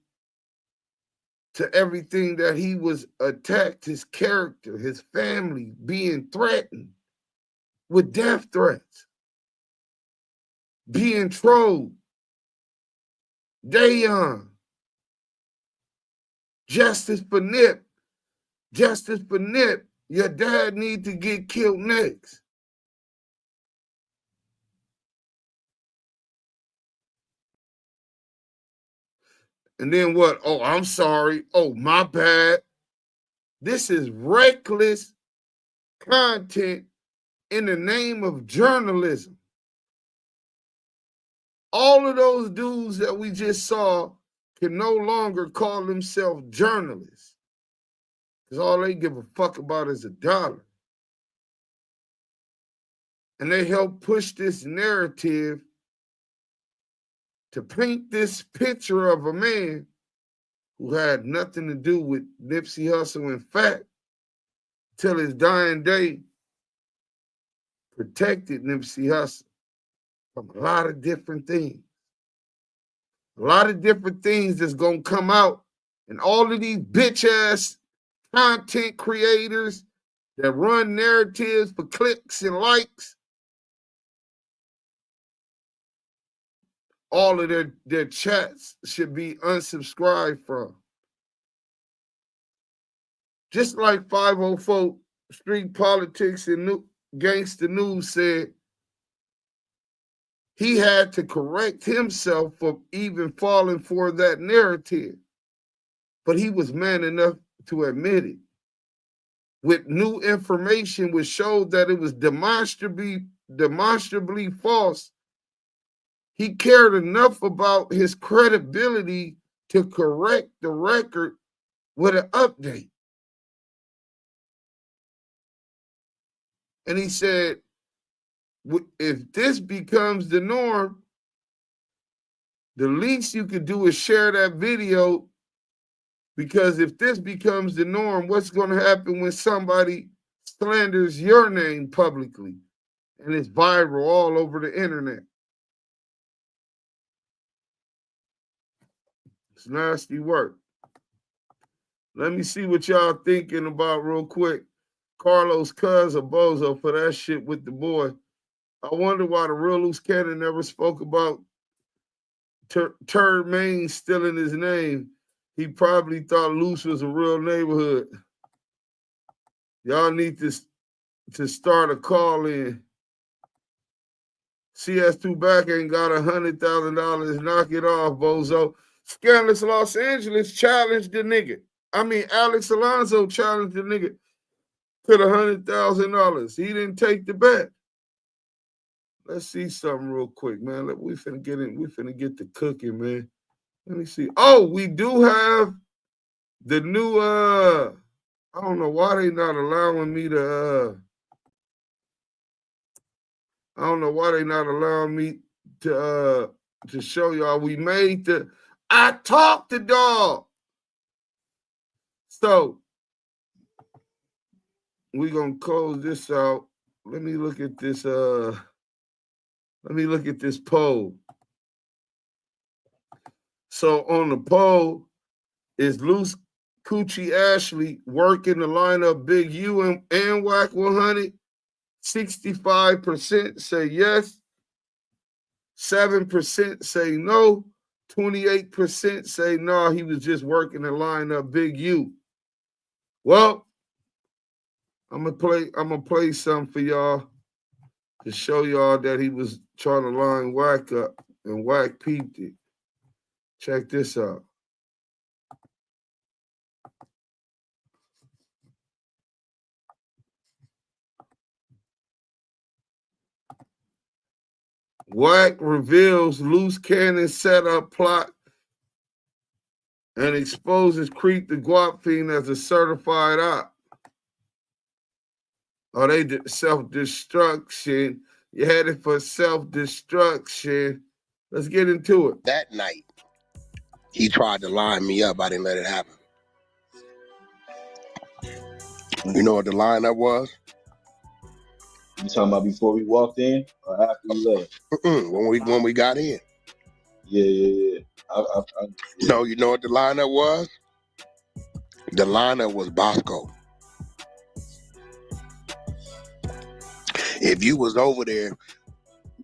to everything that he was attacked, his character, his family being threatened with death threats, being trolled. Dayon, justice for Nip. Justice for Nip, your dad needs to get killed next. And then what? Oh, I'm sorry. Oh, my bad. This is reckless content in the name of journalism. All of those dudes that we just saw can no longer call themselves journalists. Because all they give a fuck about is $1. And they help push this narrative to paint this picture of a man who had nothing to do with Nipsey Hussle. In fact, till his dying day, protected Nipsey Hussle from a lot of different things. A lot of different things that's going to come out. And all of these bitch-ass content creators that run narratives for clicks and likes, all of their chats should be unsubscribed from. Just like 504 Street Politics and Gangsta News said, he had to correct himself for even falling for that narrative. But he was man enough to admit it. With new information which showed that it was demonstrably false, he cared enough about his credibility to correct the record with an update. And he said, if this becomes the norm, the least you could do is share that video, because if this becomes the norm, what's going to happen when somebody slanders your name publicly and it's viral all over the internet? It's nasty work. Let me see what y'all thinking about real quick. Carlos Cuz or Bozo for that shit with the boy. I wonder why the real loose cannon never spoke about Turd Maine stealing his name. He probably thought Loose was a real neighborhood. Y'all need to start a call in. CS2 back ain't got $100,000. Knock it off, Bozo. Scandalous Los Angeles challenged the nigga. I mean, Alex Alonso challenged the nigga to the $100,000. He didn't take the bet. Let's see something real quick, man. We finna get in. We finna get the cooking, man. Let me see. Oh, we do have the new. I don't know why they not allowing me to. I don't know why they not allowing me to show y'all. We made the. I talked the dog. So we gonna close this out. Let me look at this. Let me look at this poll. So on the poll, is Loose Coochie Ashley working the lineup Big U and Whack 100? 65% say yes. 7% say no. 28% say no, he was just working the lineup Big U. Well, I'm gonna play something for y'all to show y'all that he was trying to line Whack up and Whack peeped it. Check this out. Whack reveals loose cannon setup plot and exposes Creep the Guap Fiend as a certified op. Oh, they did self-destruction. You headed for self-destruction. Let's get into it. That night, he tried to line me up. I didn't let it happen. You know what the lineup was? You talking about before we walked in or after we left? When we got in. Yeah. No, you know what the lineup was? The lineup was Bosco. If you was over there,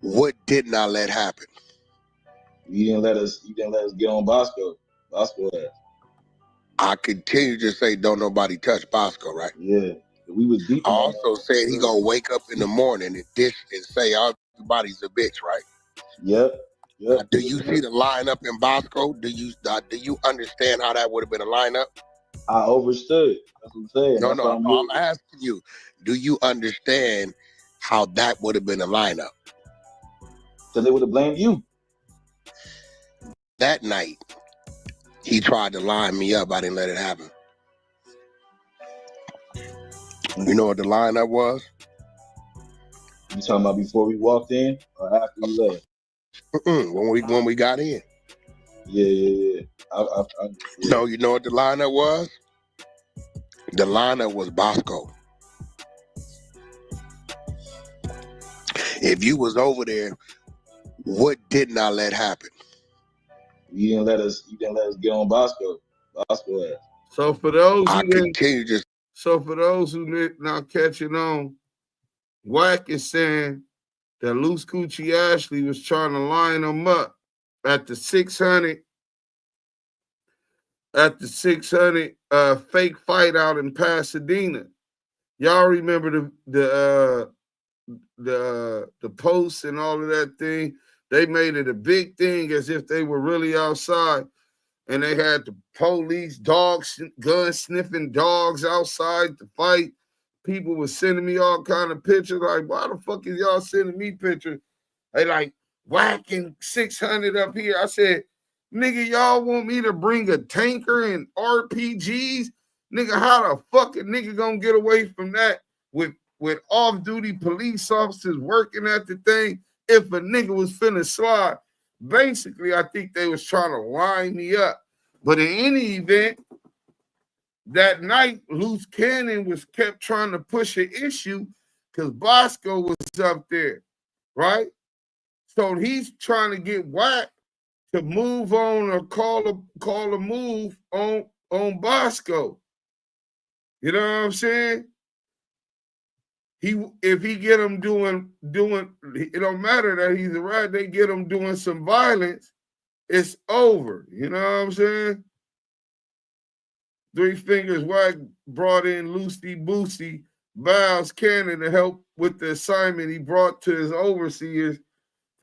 what didn't I let happen? You didn't let us get on Bosco. Bosco ass. I continue to say don't nobody touch Bosco, right? Yeah. We was deep. I also said he gonna wake up in the morning and dish and say everybody's a bitch, right? Yep. Do you see the lineup in Bosco? Do you understand how that would have been a lineup? I overstood. That's what I'm saying. No, I'm asking you. Do you understand how that would have been a lineup? So they would have blamed you. That night, he tried to line me up. I didn't let it happen. You know what the lineup was? You talking about before we walked in or after we left? When we got in. Yeah. No, you know what the lineup was? The lineup was Bosco. If you was over there, what didn't I let happen? You didn't let us get on Bosco. Bosco ass. So for those who not catching on, Whack is saying that Loose Coochie Ashley was trying to line him up at the 600 fake fight out in Pasadena. Y'all remember the posts and all of that thing? They made it a big thing as if they were really outside, and they had the police, dogs, gun sniffing dogs outside to fight. People were sending me all kind of pictures. Like, why the fuck is y'all sending me pictures? They like whacking 600 up here. I said, nigga, y'all want me to bring a tanker and RPGs? Nigga, how the fuck a nigga gonna get away from that with off-duty police officers working at the thing if a nigga was finna slide? Basically, I think they was trying to line me up. But in any event, that night, Loose Cannon was kept trying to push an issue because Bosco was up there, right? So he's trying to get Whack to move on or call a move on Bosco. You know what I'm saying? If he get him doing, it don't matter that he's a rat. They get him doing some violence, it's over. You know what I'm saying? Three Fingers Whack brought in Loosey Boosie Biles Cannon to help with the assignment he brought to his overseers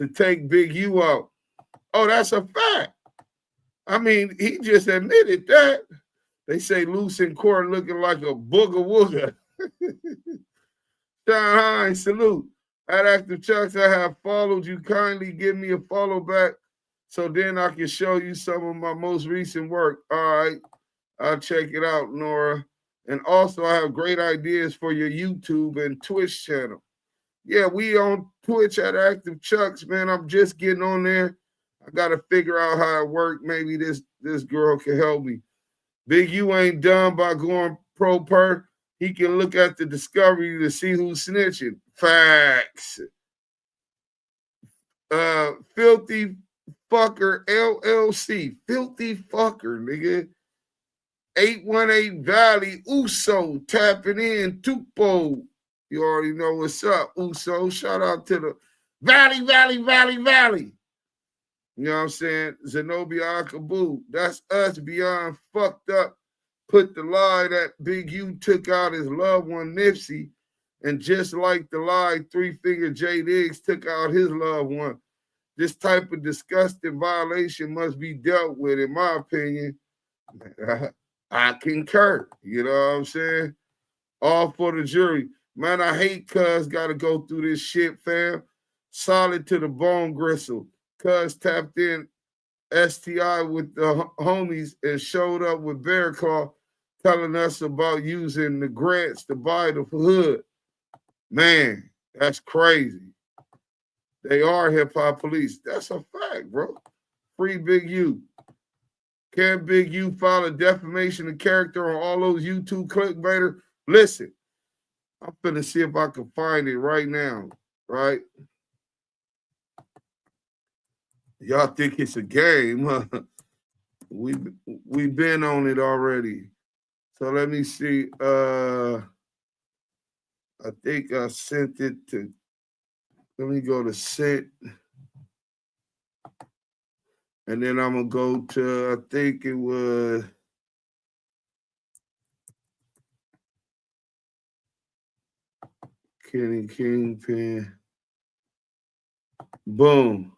to take Big U out. Oh, that's a fact. I mean, he just admitted that. They say loose in court looking like a booger wooger. Sean Hines, salute. At Active Chucks, I have followed you. Kindly give me a follow back so then I can show you some of my most recent work. All right, I'll check it out, Nora. And also, I have great ideas for your YouTube and Twitch channel. Yeah, we on Twitch at Active Chucks, man. I'm just getting on there. I got to figure out how it works. Maybe this girl can help me. Big U ain't done by going pro per. He can look at the discovery to see who's snitching. Facts. Filthy fucker LLC. Filthy fucker, nigga. 818 Valley Uso tapping in. Tupo. You already know what's up, Uso. Shout out to the Valley. You know what I'm saying? Zenobia Akabu. That's us beyond fucked up. Put the lie that Big U took out his loved one, Nipsey. And just like the lie, 3-Finger J Diggs took out his loved one. This type of disgusting violation must be dealt with, in my opinion. I concur. You know what I'm saying? All for the jury. Man, I hate cuz got to go through this shit, fam. Solid to the bone gristle. Cuz tapped in STI with the homies and showed up with Bear Claw telling us about using the grants to buy the hood. Man, that's crazy. They are hip-hop police. That's a fact, bro. Free Big U. Can Big U file a defamation of character on all those YouTube clickbaiters? Listen, I'm finna see if I can find it right now, right? Y'all think it's a game, huh? We've been on it already. So let me see. I think I sent it to, let me go to sent. And then I'm going to go to, I think it was, Kenny Kingpin. Boom.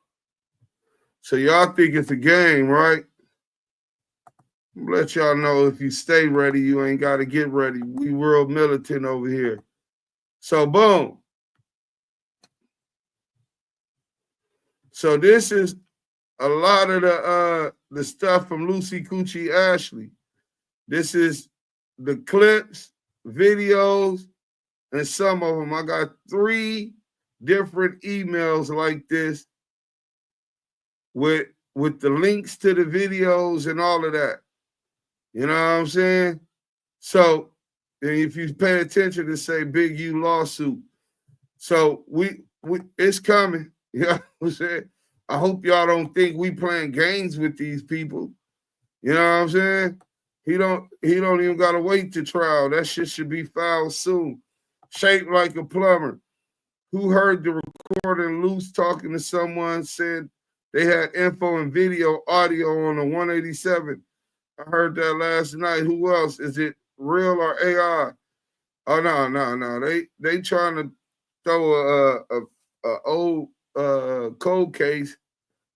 So y'all think it's a game, right? Let y'all know if you stay ready, you ain't got to get ready. We real militant over here. So boom. So this is a lot of the stuff from Lucy Coochie Ashley. This is the clips, videos, and some of them. I got 3 different emails like this with the links to the videos and all of that. You know what I'm saying? So if you pay attention to say Big U lawsuit. So we it's coming. You know what I'm saying? I hope y'all don't think we playing games with these people. You know what I'm saying? He don't even gotta wait to trial. That shit should be filed soon. Shaped like a plumber. Who heard the recording loose talking to someone said they had info and video audio on the 187. I heard that last night. Who else? Is it real or AI? Oh no. They trying to throw a old cold case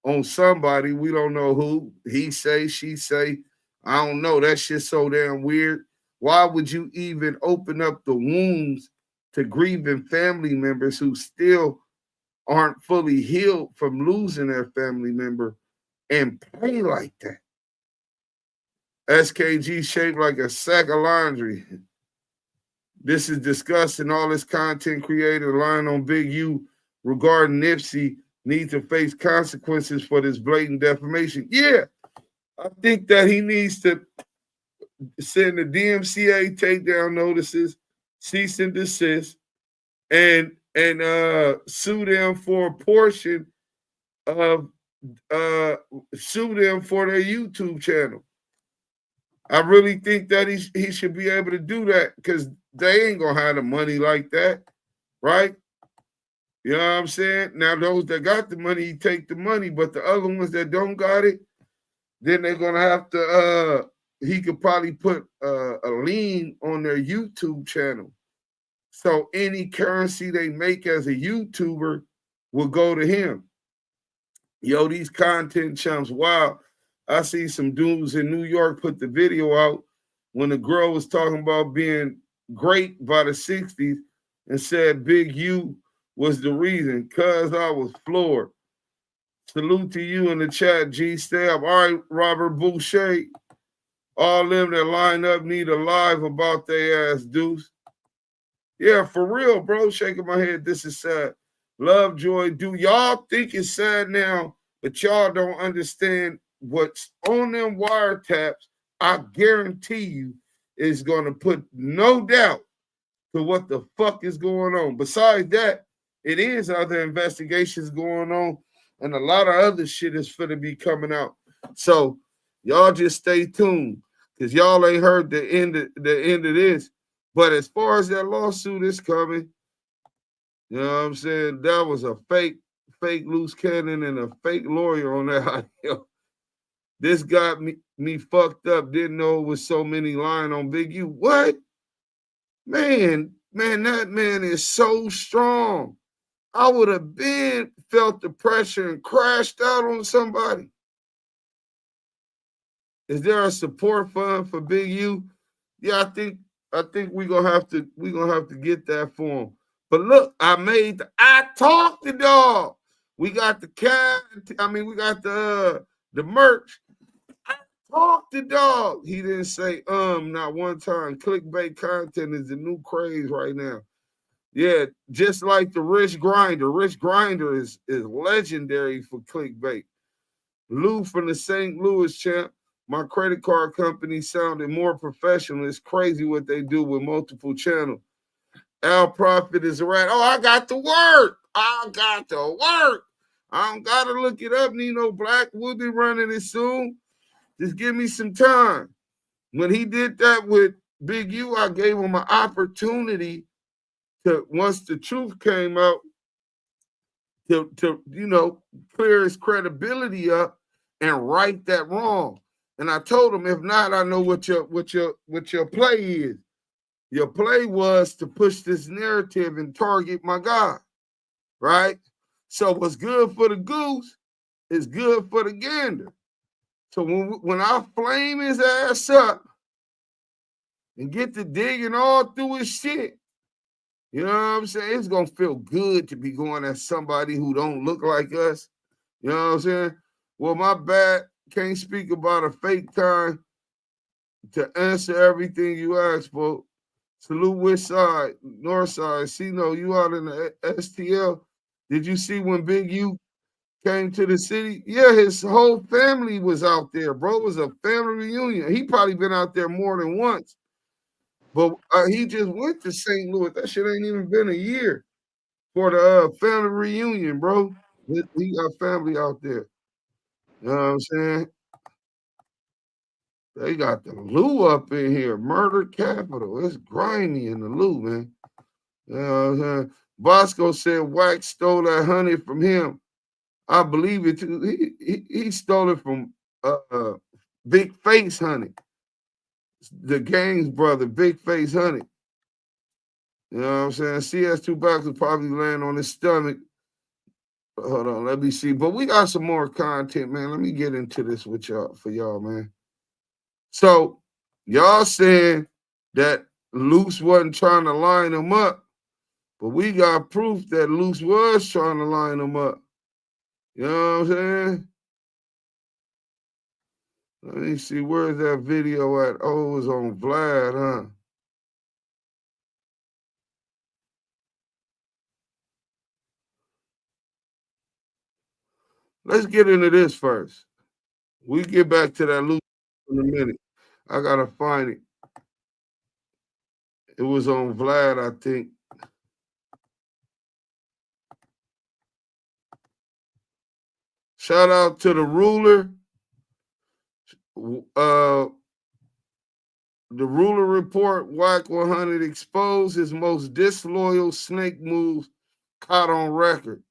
on somebody. We don't know who. He say, she say. I don't know. That shit's so damn weird. Why would you even open up the wounds to grieving family members who still aren't fully healed from losing their family member and play like that? SKG shaped like a sack of laundry. This is disgusting. All this content creator lying on Big U regarding Nipsey needs to face consequences for this blatant defamation. Yeah, I think that he needs to send the DMCA takedown notices, cease and desist, and sue them for a portion of sue them for their YouTube channel. I really think that he should be able to do that because they ain't gonna have the money like that, right? You know what I'm saying? Now those that got the money, you take the money, but the other ones that don't got it, then they're gonna have to he could probably put a lien on their YouTube channel. So any currency they make as a YouTuber will go to him. Yo, these content chumps, wow. I see some dudes in New York put the video out when the girl was talking about being great by the 60s and said Big U was the reason, cuz I was floored. Salute to you in the chat, G-Stab. All right, Robert Boucher. All them that line up need a live about their ass, Deuce. Yeah, for real, bro. Shaking my head. This is sad. Love, joy. Do y'all think it's sad now, but y'all don't understand what's on them wiretaps? I guarantee you is going to put no doubt to what the fuck is going on. Besides that, it is other investigations going on, and a lot of other shit is finna be coming out. So y'all just stay tuned, because y'all ain't heard the end of this. But as far as that lawsuit is coming, you know what I'm saying? That was a fake loose cannon and a fake lawyer on that. This got me fucked up. Didn't know it was so many lying on Big U. What? Man, that man is so strong. I would have felt the pressure and crashed out on somebody. Is there a support fund for Big U? Yeah, I think we're gonna have to get that for him. But look, I talked the dog. We got the cat. We got the merch. I talked the dog. He didn't say not one time. Clickbait content is the new craze right now. Yeah, just like the Rich Grinder. Rich Grinder is legendary for clickbait. Lou from the St. Louis champ. My credit card company sounded more professional. It's crazy what they do with multiple channels. Al Prophet is a rat. Oh, I got to work. I don't got to look it up. Nino Black will be running it soon. Just give me some time. When he did that with Big U, I gave him an opportunity to, once the truth came out, to clear his credibility up and right that wrong. And I told him, if not, I know what your play is. Your play was to push this narrative and target my guy, right? So what's good for the goose is good for the gander. So when I flame his ass up and get to digging all through his shit, you know what I'm saying? It's going to feel good to be going at somebody who don't look like us. You know what I'm saying? Well, my bad. Can't speak about a fake time to answer everything you asked for. Salute which side? North side. Sino, you out in the STL. Did you see when Big U came to the city? Yeah, his whole family was out there, bro. It was a family reunion. He probably been out there more than once. But he just went to St. Louis. That shit ain't even been a year for the family reunion, bro. He got family out there. You know what I'm saying? They got the Lou up in here. Murder capital. It's grimy in the Lou, man. You know what I'm saying? Bosco said Wax stole that honey from him. I believe it too. He stole it from Big Face Honey. The gang's brother, Big Face Honey. You know what I'm saying? CS2 Box will probably land on his stomach. Hold on, let me see. But we got some more content, man. Let me get into this with y'all for y'all, man. So y'all saying that Luce wasn't trying to line him up, but we got proof that Luce was trying to line him up. You know what I'm saying? Let me see, where's that video at? Oh, it was on Vlad, huh? Let's get into this first. We get back to that Luce in a minute. I gotta find it. It was on Vlad, I think. Shout out to the ruler. The ruler report, WAC 100 exposed his most disloyal snake moves caught on record.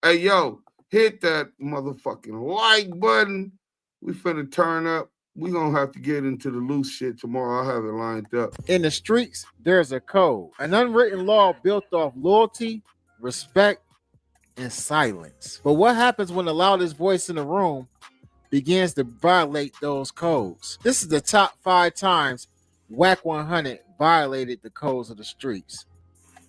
Hey, yo, hit that motherfucking like button. We finna turn up. We gonna have to get into the loose shit tomorrow. I have it lined up. In the streets, there's a code, an unwritten law built off loyalty, respect, and silence. But what happens when the loudest voice in the room begins to violate those codes. This is the top 5 times Whack 100 violated the codes of the streets.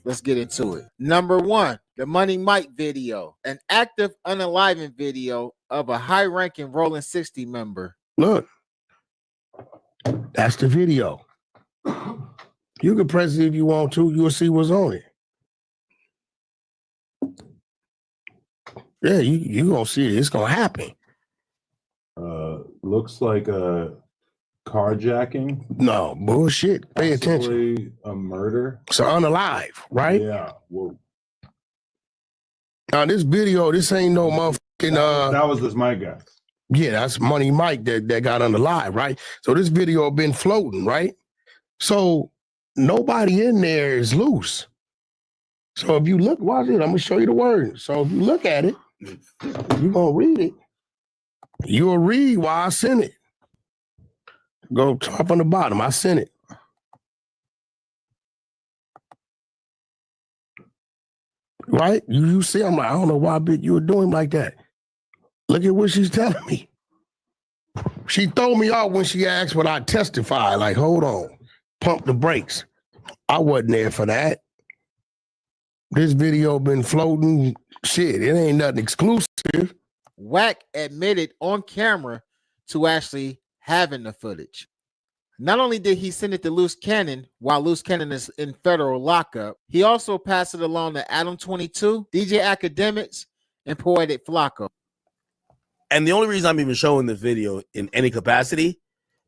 Let's get into it. Number 1, the Money Mike video, an active unaliving video of a high-ranking Rolling 60 member. Look, that's the video. You can press it if you want to. You'll see what's on it. Yeah, you gonna see it. It's gonna happen. Looks like a carjacking. No bullshit. Pay attention. A murder. So unalive, right? Yeah. Whoa. Now this video, this ain't no motherfucking. That was this my guy. Yeah, that's Money Mike that got unalive, right? So this video been floating, right? So nobody in there is loose. So if you look, watch it. I'm gonna show you the word. So if you look at it, you're gonna read it. You'll read why I sent it. Go top on the bottom. I sent it. Right? You see, I'm like, I don't know why bitch you were doing like that. Look at what she's telling me. She threw me off when she asked when I testified. Like, hold on. Pump the brakes. I wasn't there for that. This video been floating. Shit, it ain't nothing exclusive. Whack admitted on camera to actually having the footage. Not only did he send it to Loose Cannon while Loose Cannon is in federal lockup, he also passed it along to Adam 22, DJ Academics, and Poetic Flacco. And the only reason I'm even showing this video in any capacity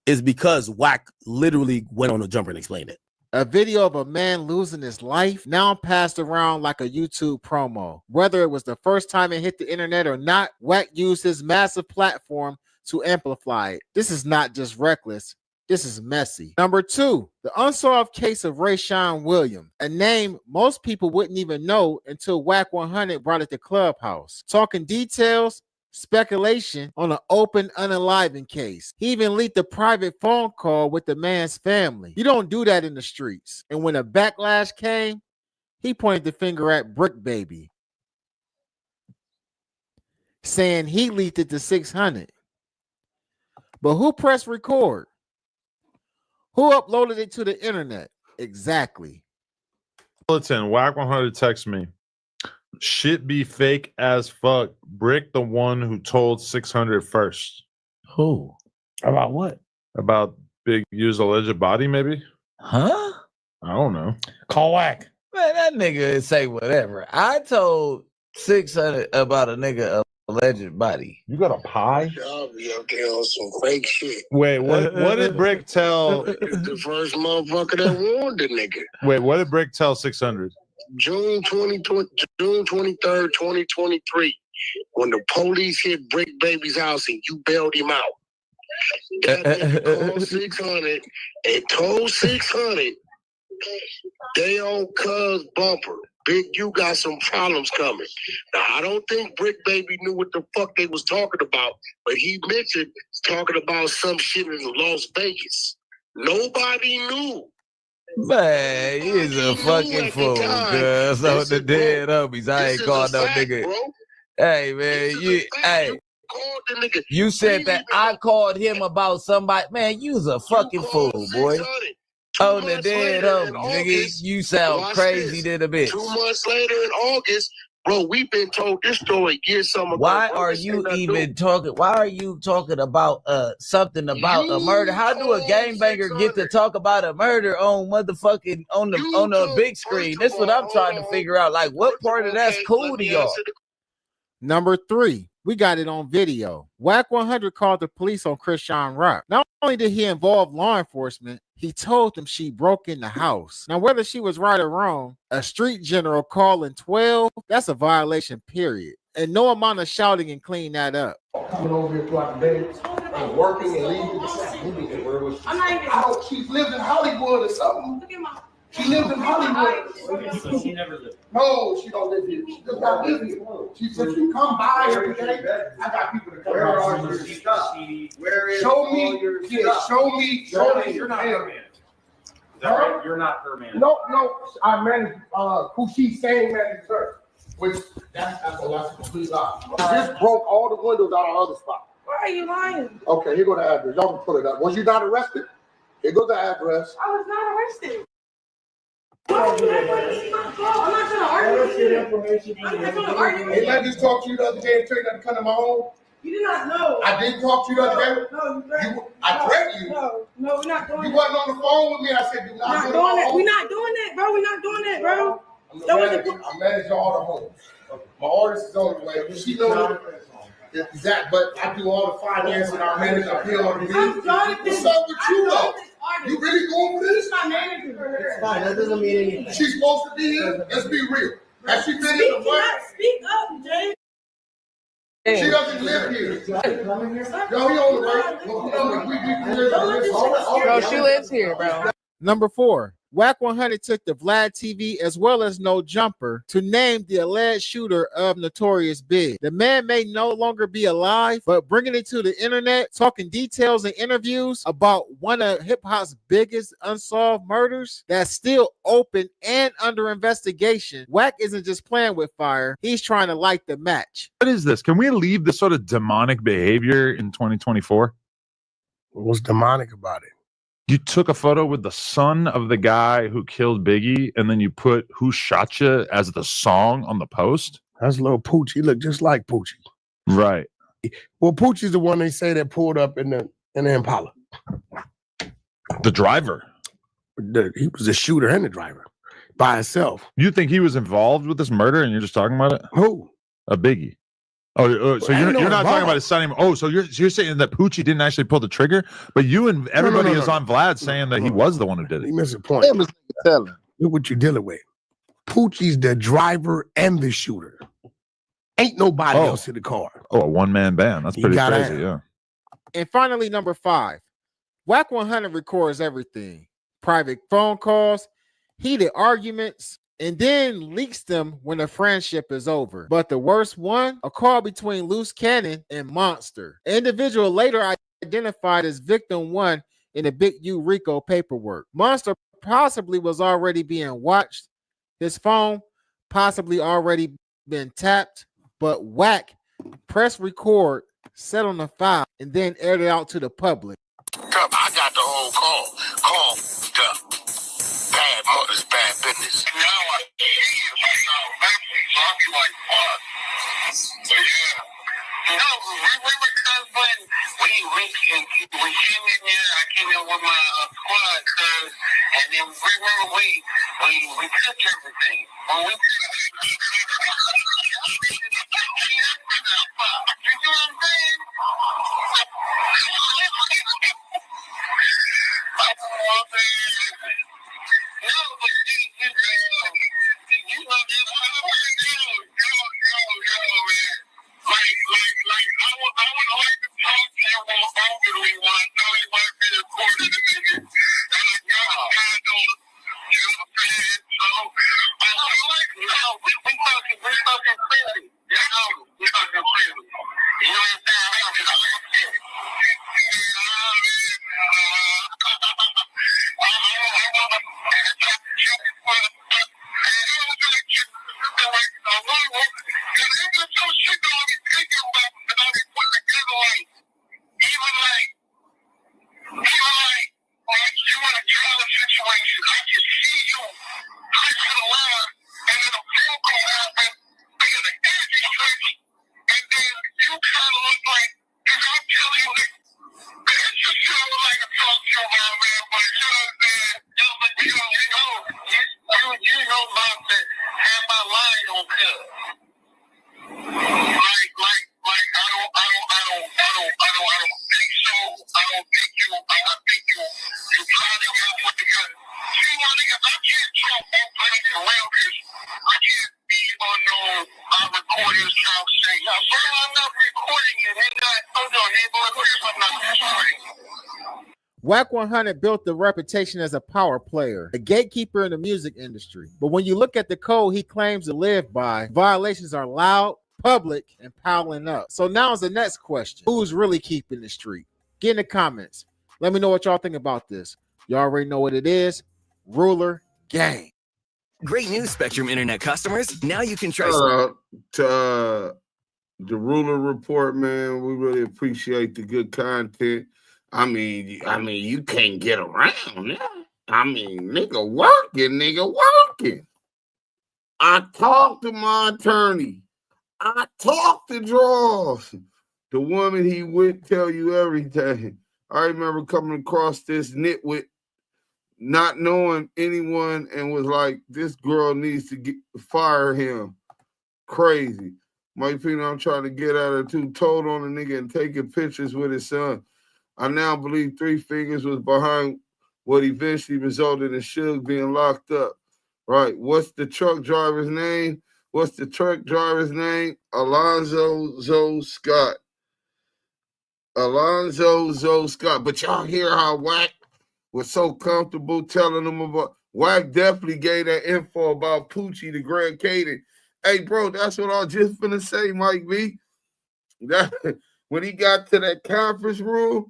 is because Whack literally went on a jumper and explained it. A video of a man losing his life now passed around like a YouTube promo. Whether it was the first time it hit the internet or not, Whack used his massive platform to amplify it. This is not just reckless. This is messy. Number 2, the unsolved case of Rayshawn Williams, a name most people wouldn't even know until Whack 100 brought it to Clubhouse. Talking details, speculation on an open unaliving case. He even leaked a private phone call with the man's family. You don't do that in the streets. And when a backlash came, he pointed the finger at Brick Baby, saying he leaked it to Sixhunnet. But who pressed record? Who uploaded it to the internet? Exactly. Bulletin, Whack 100 text me. Shit be fake as fuck. Brick the one who told 600 first. Who? About what? About Big U's alleged body, maybe? Huh? I don't know. Call Whack. Man, that nigga say whatever. I told 600 about a nigga alleged body. You got a pie? Y'all be up there on some fake shit. Wait, what did Brick tell? It's the first motherfucker that warned the nigga. Wait, what did Brick tell 600? June 23rd, 2023, when the police hit Brick Baby's house and you bailed him out. That nigga called 600 and told 600 they on cuz bumper. Big U got some problems coming. Now, I don't think Brick Baby knew what the fuck they was talking about, but he mentioned talking about some shit in Las Vegas. Nobody knew. Man, he's a fucking fool, cuz on the dead homies. I ain't called no nigga. Bro. Hey, man, you said that I called him about somebody. Man, you's a fucking fool, boy. On the dead homies, nigga, you sound crazy than a bitch. 2 months later in August, bro, we've been told this story years ago. Why are you even talking? Why are you talking about something about a murder? How do a gangbanger get to talk about a murder on motherfucking on the big screen? That's what I'm trying to figure out. Like, what part of that's cool to y'all? Number 3, we got it on video. Whack 100 called the police on Krishan Rock. Not only did he involve law enforcement, he told them she broke in the house. Now, whether she was right or wrong, a street general calling 12, that's a violation, period. And no amount of shouting can clean that up. Coming over here throughout the day and working and leaving. She's lived in Hollywood or something. She lived in Hollywood. So she never lived. No, she don't live here. She does not live here. She said she come by every day. I got people to come. Where are your stuff? Where is show me. Yeah, show me. You're not her man. Is that right? You're not her man. No. I manage who she's saying manages her. Which that's a complete lie. This broke all the windows out of other spot. Why are you lying? Okay, here go the address. Y'all can pull it up. Was you not arrested? Here goes the address. I was not arrested. Why would you not want to see my phone? I'm not trying to argue with you. I'm not trying to argue with you. Didn't I just talk to you the other day and tell you not to come to my home? You did not know. I didn't talk to you the other day? No, you threatened. I threatened you. No, we're not doing that. You wasn't on the phone with me. I said, do not go to my home. We're not doing that, bro. We're not doing that, bro. I'm managing all the homes. My artist is on the way. She knows exactly, but I do all the financing. I manage. I pay all the bills. What's up with you though? You really going for this? She's my manager for her. It's fine. That doesn't mean anything. She's supposed to be here. Let's be real. Has she been in the fight? Speak up, Jay. She doesn't live here. Yo, he on the way. Bro, she lives here, bro. Number 4. Whack 100 took the Vlad TV as well as No Jumper to name the alleged shooter of Notorious Big. The man may no longer be alive, but bringing it to the internet, talking details and interviews about one of hip-hop's biggest unsolved murders that's still open and under investigation. Whack isn't just playing with fire, he's trying to light the match. What is this? Can we leave this sort of demonic behavior in 2024? What's demonic about it? You took a photo with the son of the guy who killed Biggie, and then you put "Who Shot Ya" as the song on the post. That's little Poochie. He looked just like Poochie. Right. Well, Poochie's the one they say that pulled up in the Impala. The driver. He was the shooter and the driver by himself. You think he was involved with this murder, and you're just talking about it? Who? A Biggie. Oh, so you're not talking about his son anymore. Oh, so you're saying that Poochie didn't actually pull the trigger, but you and everybody is on Vlad saying that he was the one who did it. You missed the point. Look what you're dealing with. Poochie's the driver and the shooter. Ain't nobody else in the car. Oh, a one-man band. That's pretty crazy, yeah. And finally, number 5. Whack 100 records everything. Private phone calls, heated arguments, and then leaks them when the friendship is over. But the worst one, a call between Loose Cannon and Monster. An individual later identified as victim 1 in the Big U Rico paperwork. Monster possibly was already being watched. His phone possibly already been tapped, but Whack pressed record, set on the file, and then aired it out to the public. I got the whole call. Call up. Bad mothers, bad business. Now I see it like so I'll be like, fuck. So yeah. No, we were when we came in there, I came in with my squad, cuz, and then we remember we took everything. When we took you know what I'm saying? No, but you know, man. Like, I would like to talk to you more openly when I know you might be recording the nigga. And like, y'all, I know, you know what I'm saying? So, we talking freely. You know, we talking freely. You know what I'm saying? Whack 100 built the reputation as a power player, a gatekeeper in the music industry. But when you look at the code he claims to live by, violations are loud, public, and piling up. So now is the next question. Who's really keeping the street? Get in the comments. Let me know what y'all think about this. Y'all already know what it is. Ruler Gang. Great news, Spectrum Internet customers. Now you can try... to The Ruler Report, man. We really appreciate the good content. I mean, you can't get around that. I mean, nigga working. I talked to my attorney. I talked to Draws. The woman he would tell you everything. I remember coming across this nitwit, not knowing anyone, and was like, this girl needs to fire him. Crazy. Mike Pino, I'm trying to get at her too. Told on the nigga and taking pictures with his son. I now believe Three Fingers was behind what eventually resulted in Suge being locked up. Right. What's the truck driver's name? Alonzo Zoe Scott. But y'all hear how Wack was so comfortable telling them about. Wack definitely gave that info about Poochie the Grand Caden. Hey, bro, that's what I was just finna say, Mike B. When he got to that conference room,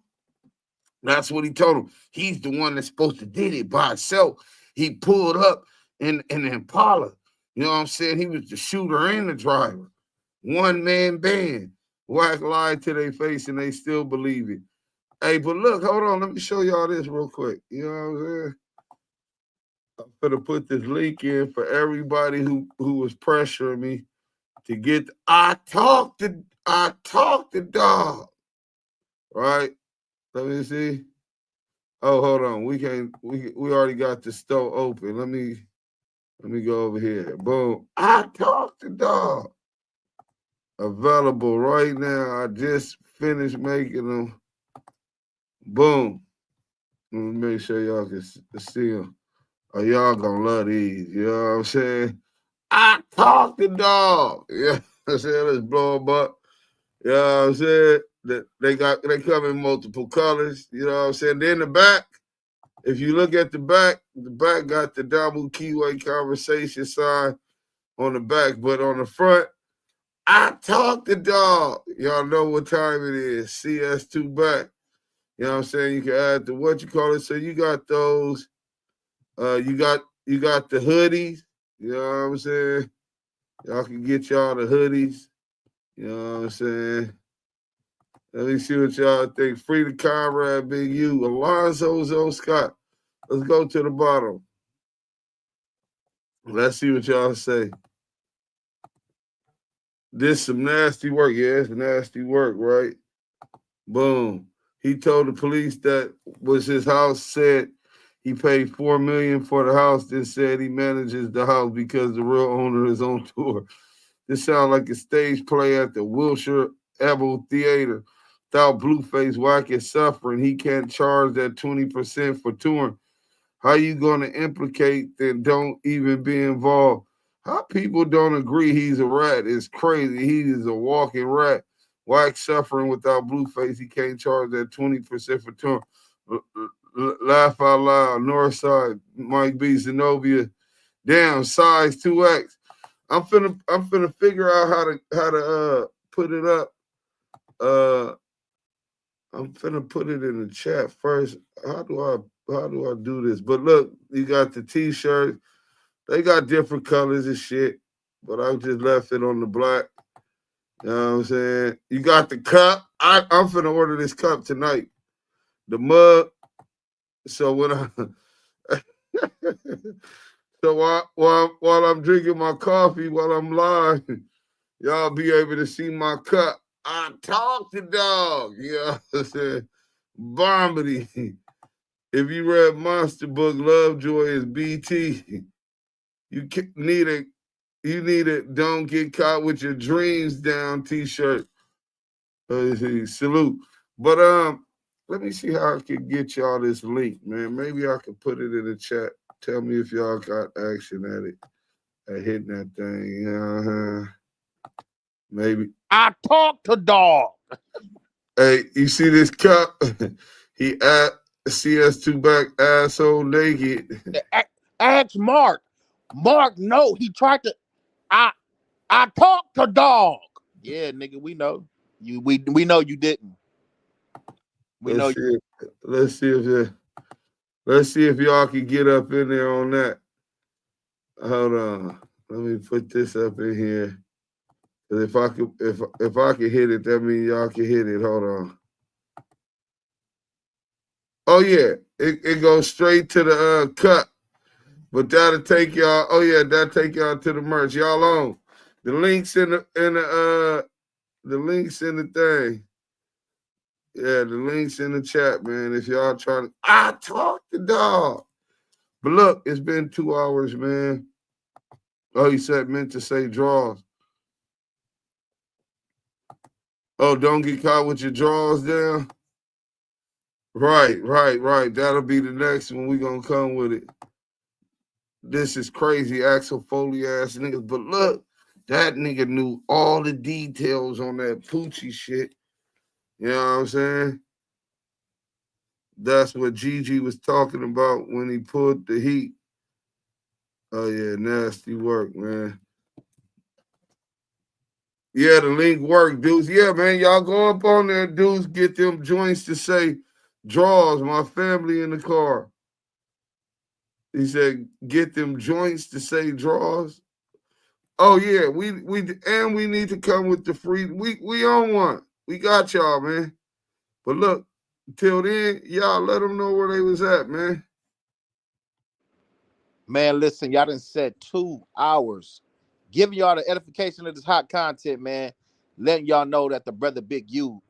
that's what he told him. He's the one that's supposed to did it by himself. He pulled up in an Impala. You know what I'm saying? He was the shooter and the driver. One-man band. Wack lied to their face and they still believe it. Hey, but look, hold on. Let me show y'all this real quick. You know what I'm saying? I'm gonna put this link in for everybody who was pressuring me to get. I talked to dog. Right? Let me see. Oh, hold on. We already got the store open. Let me go over here. Boom. I talked to dog. Available right now. I just finished making them. Boom. Let me make sure y'all can see them. Oh, y'all gonna love these. You know what I'm saying? I talked to dog. Yeah, I said let's blow them up. You know what I'm saying? They come in multiple colors. You know what I'm saying? Then the back, if you look at the back got the Damu Kiwe Conversations sign on the back, but on the front, I talked to dog. Y'all know what time it is. CS2 back. You know what I'm saying? You can add the what you call it. So you got those. You got the hoodies. You know what I'm saying? Y'all can get y'all the hoodies. You know what I'm saying? Let me see what y'all think. Free the Conrad, Big U, Alonzo Zoe Scott. Let's go to the bottom. Let's see what y'all say. This some nasty work. Yeah, it's nasty work, right? Boom. He told the police that was his house, said he paid $4 million for the house, then said he manages the house because the real owner is on tour. This sounds like a stage play at the Wilshire Ebel Theater. Without Blueface Wack is suffering, he can't charge that 20% for touring. How you going to implicate and don't even be involved? How people don't agree he's a rat is crazy. He is a walking rat. Wack suffering without Blueface. He can't charge that 20% for touring. Laugh out loud. Northside, Mike B. Zenobia. Damn, size 2X. I'm finna figure out how to put it up. I'm finna put it in the chat first. How do I do this? But look, you got the t-shirts. They got different colors and shit, but I just left it on the black. You know what I'm saying? You got the cup. I'm finna order this cup tonight. The mug. So when while I'm drinking my coffee, while I'm live, y'all be able to see my cup. I talk to dog. You know what I'm saying? Bombity. If you read Monster Book, Lovejoy is BT. You need a don't get caught with your dreams down t-shirt. Salute. But let me see how I can get y'all this link, man. Maybe I can put it in the chat. Tell me if y'all got action at it, at hitting that thing. Maybe. I talk to dog. Hey, you see this cup? He at CS2 back, asshole naked. Ask Mark. Mark, no, he tried to. I talk to dog. Yeah, nigga, we know you. We know you didn't. Let's see if y'all can get up in there on that. Hold on. Let me put this up in here. If I could hit it, that means y'all can hit it. Hold on. Oh yeah, it goes straight to the cut. But that'll take y'all. Oh yeah, that'll take y'all to the merch. Y'all on. The links in the links in the thing. Yeah, the links in the chat, man. If y'all trying to talk to dog. But look, it's been 2 hours, man. Oh, he said meant to say draws. Oh, don't get caught with your drawers down. Right. That'll be the next one. We gonna come with it. This is crazy, Axel Foley ass niggas. But look, that nigga knew all the details on that Poochie shit. You know what I'm saying? That's what Gigi was talking about when he pulled the heat. Oh yeah, nasty work, man. Yeah, the link worked, dudes. Yeah, man, y'all go up on there, dudes. Get them joints to say draws. My family in the car. He said, get them joints to say draws. Oh yeah, we need to come with the free. We on one. We got y'all, man. But look, till then, y'all let them know where they was at, man. Man, listen, y'all done said 2 hours. Giving y'all the edification of this hot content, man. Letting y'all know that the brother Big U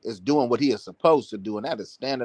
is doing what he is supposed to do, and that is standing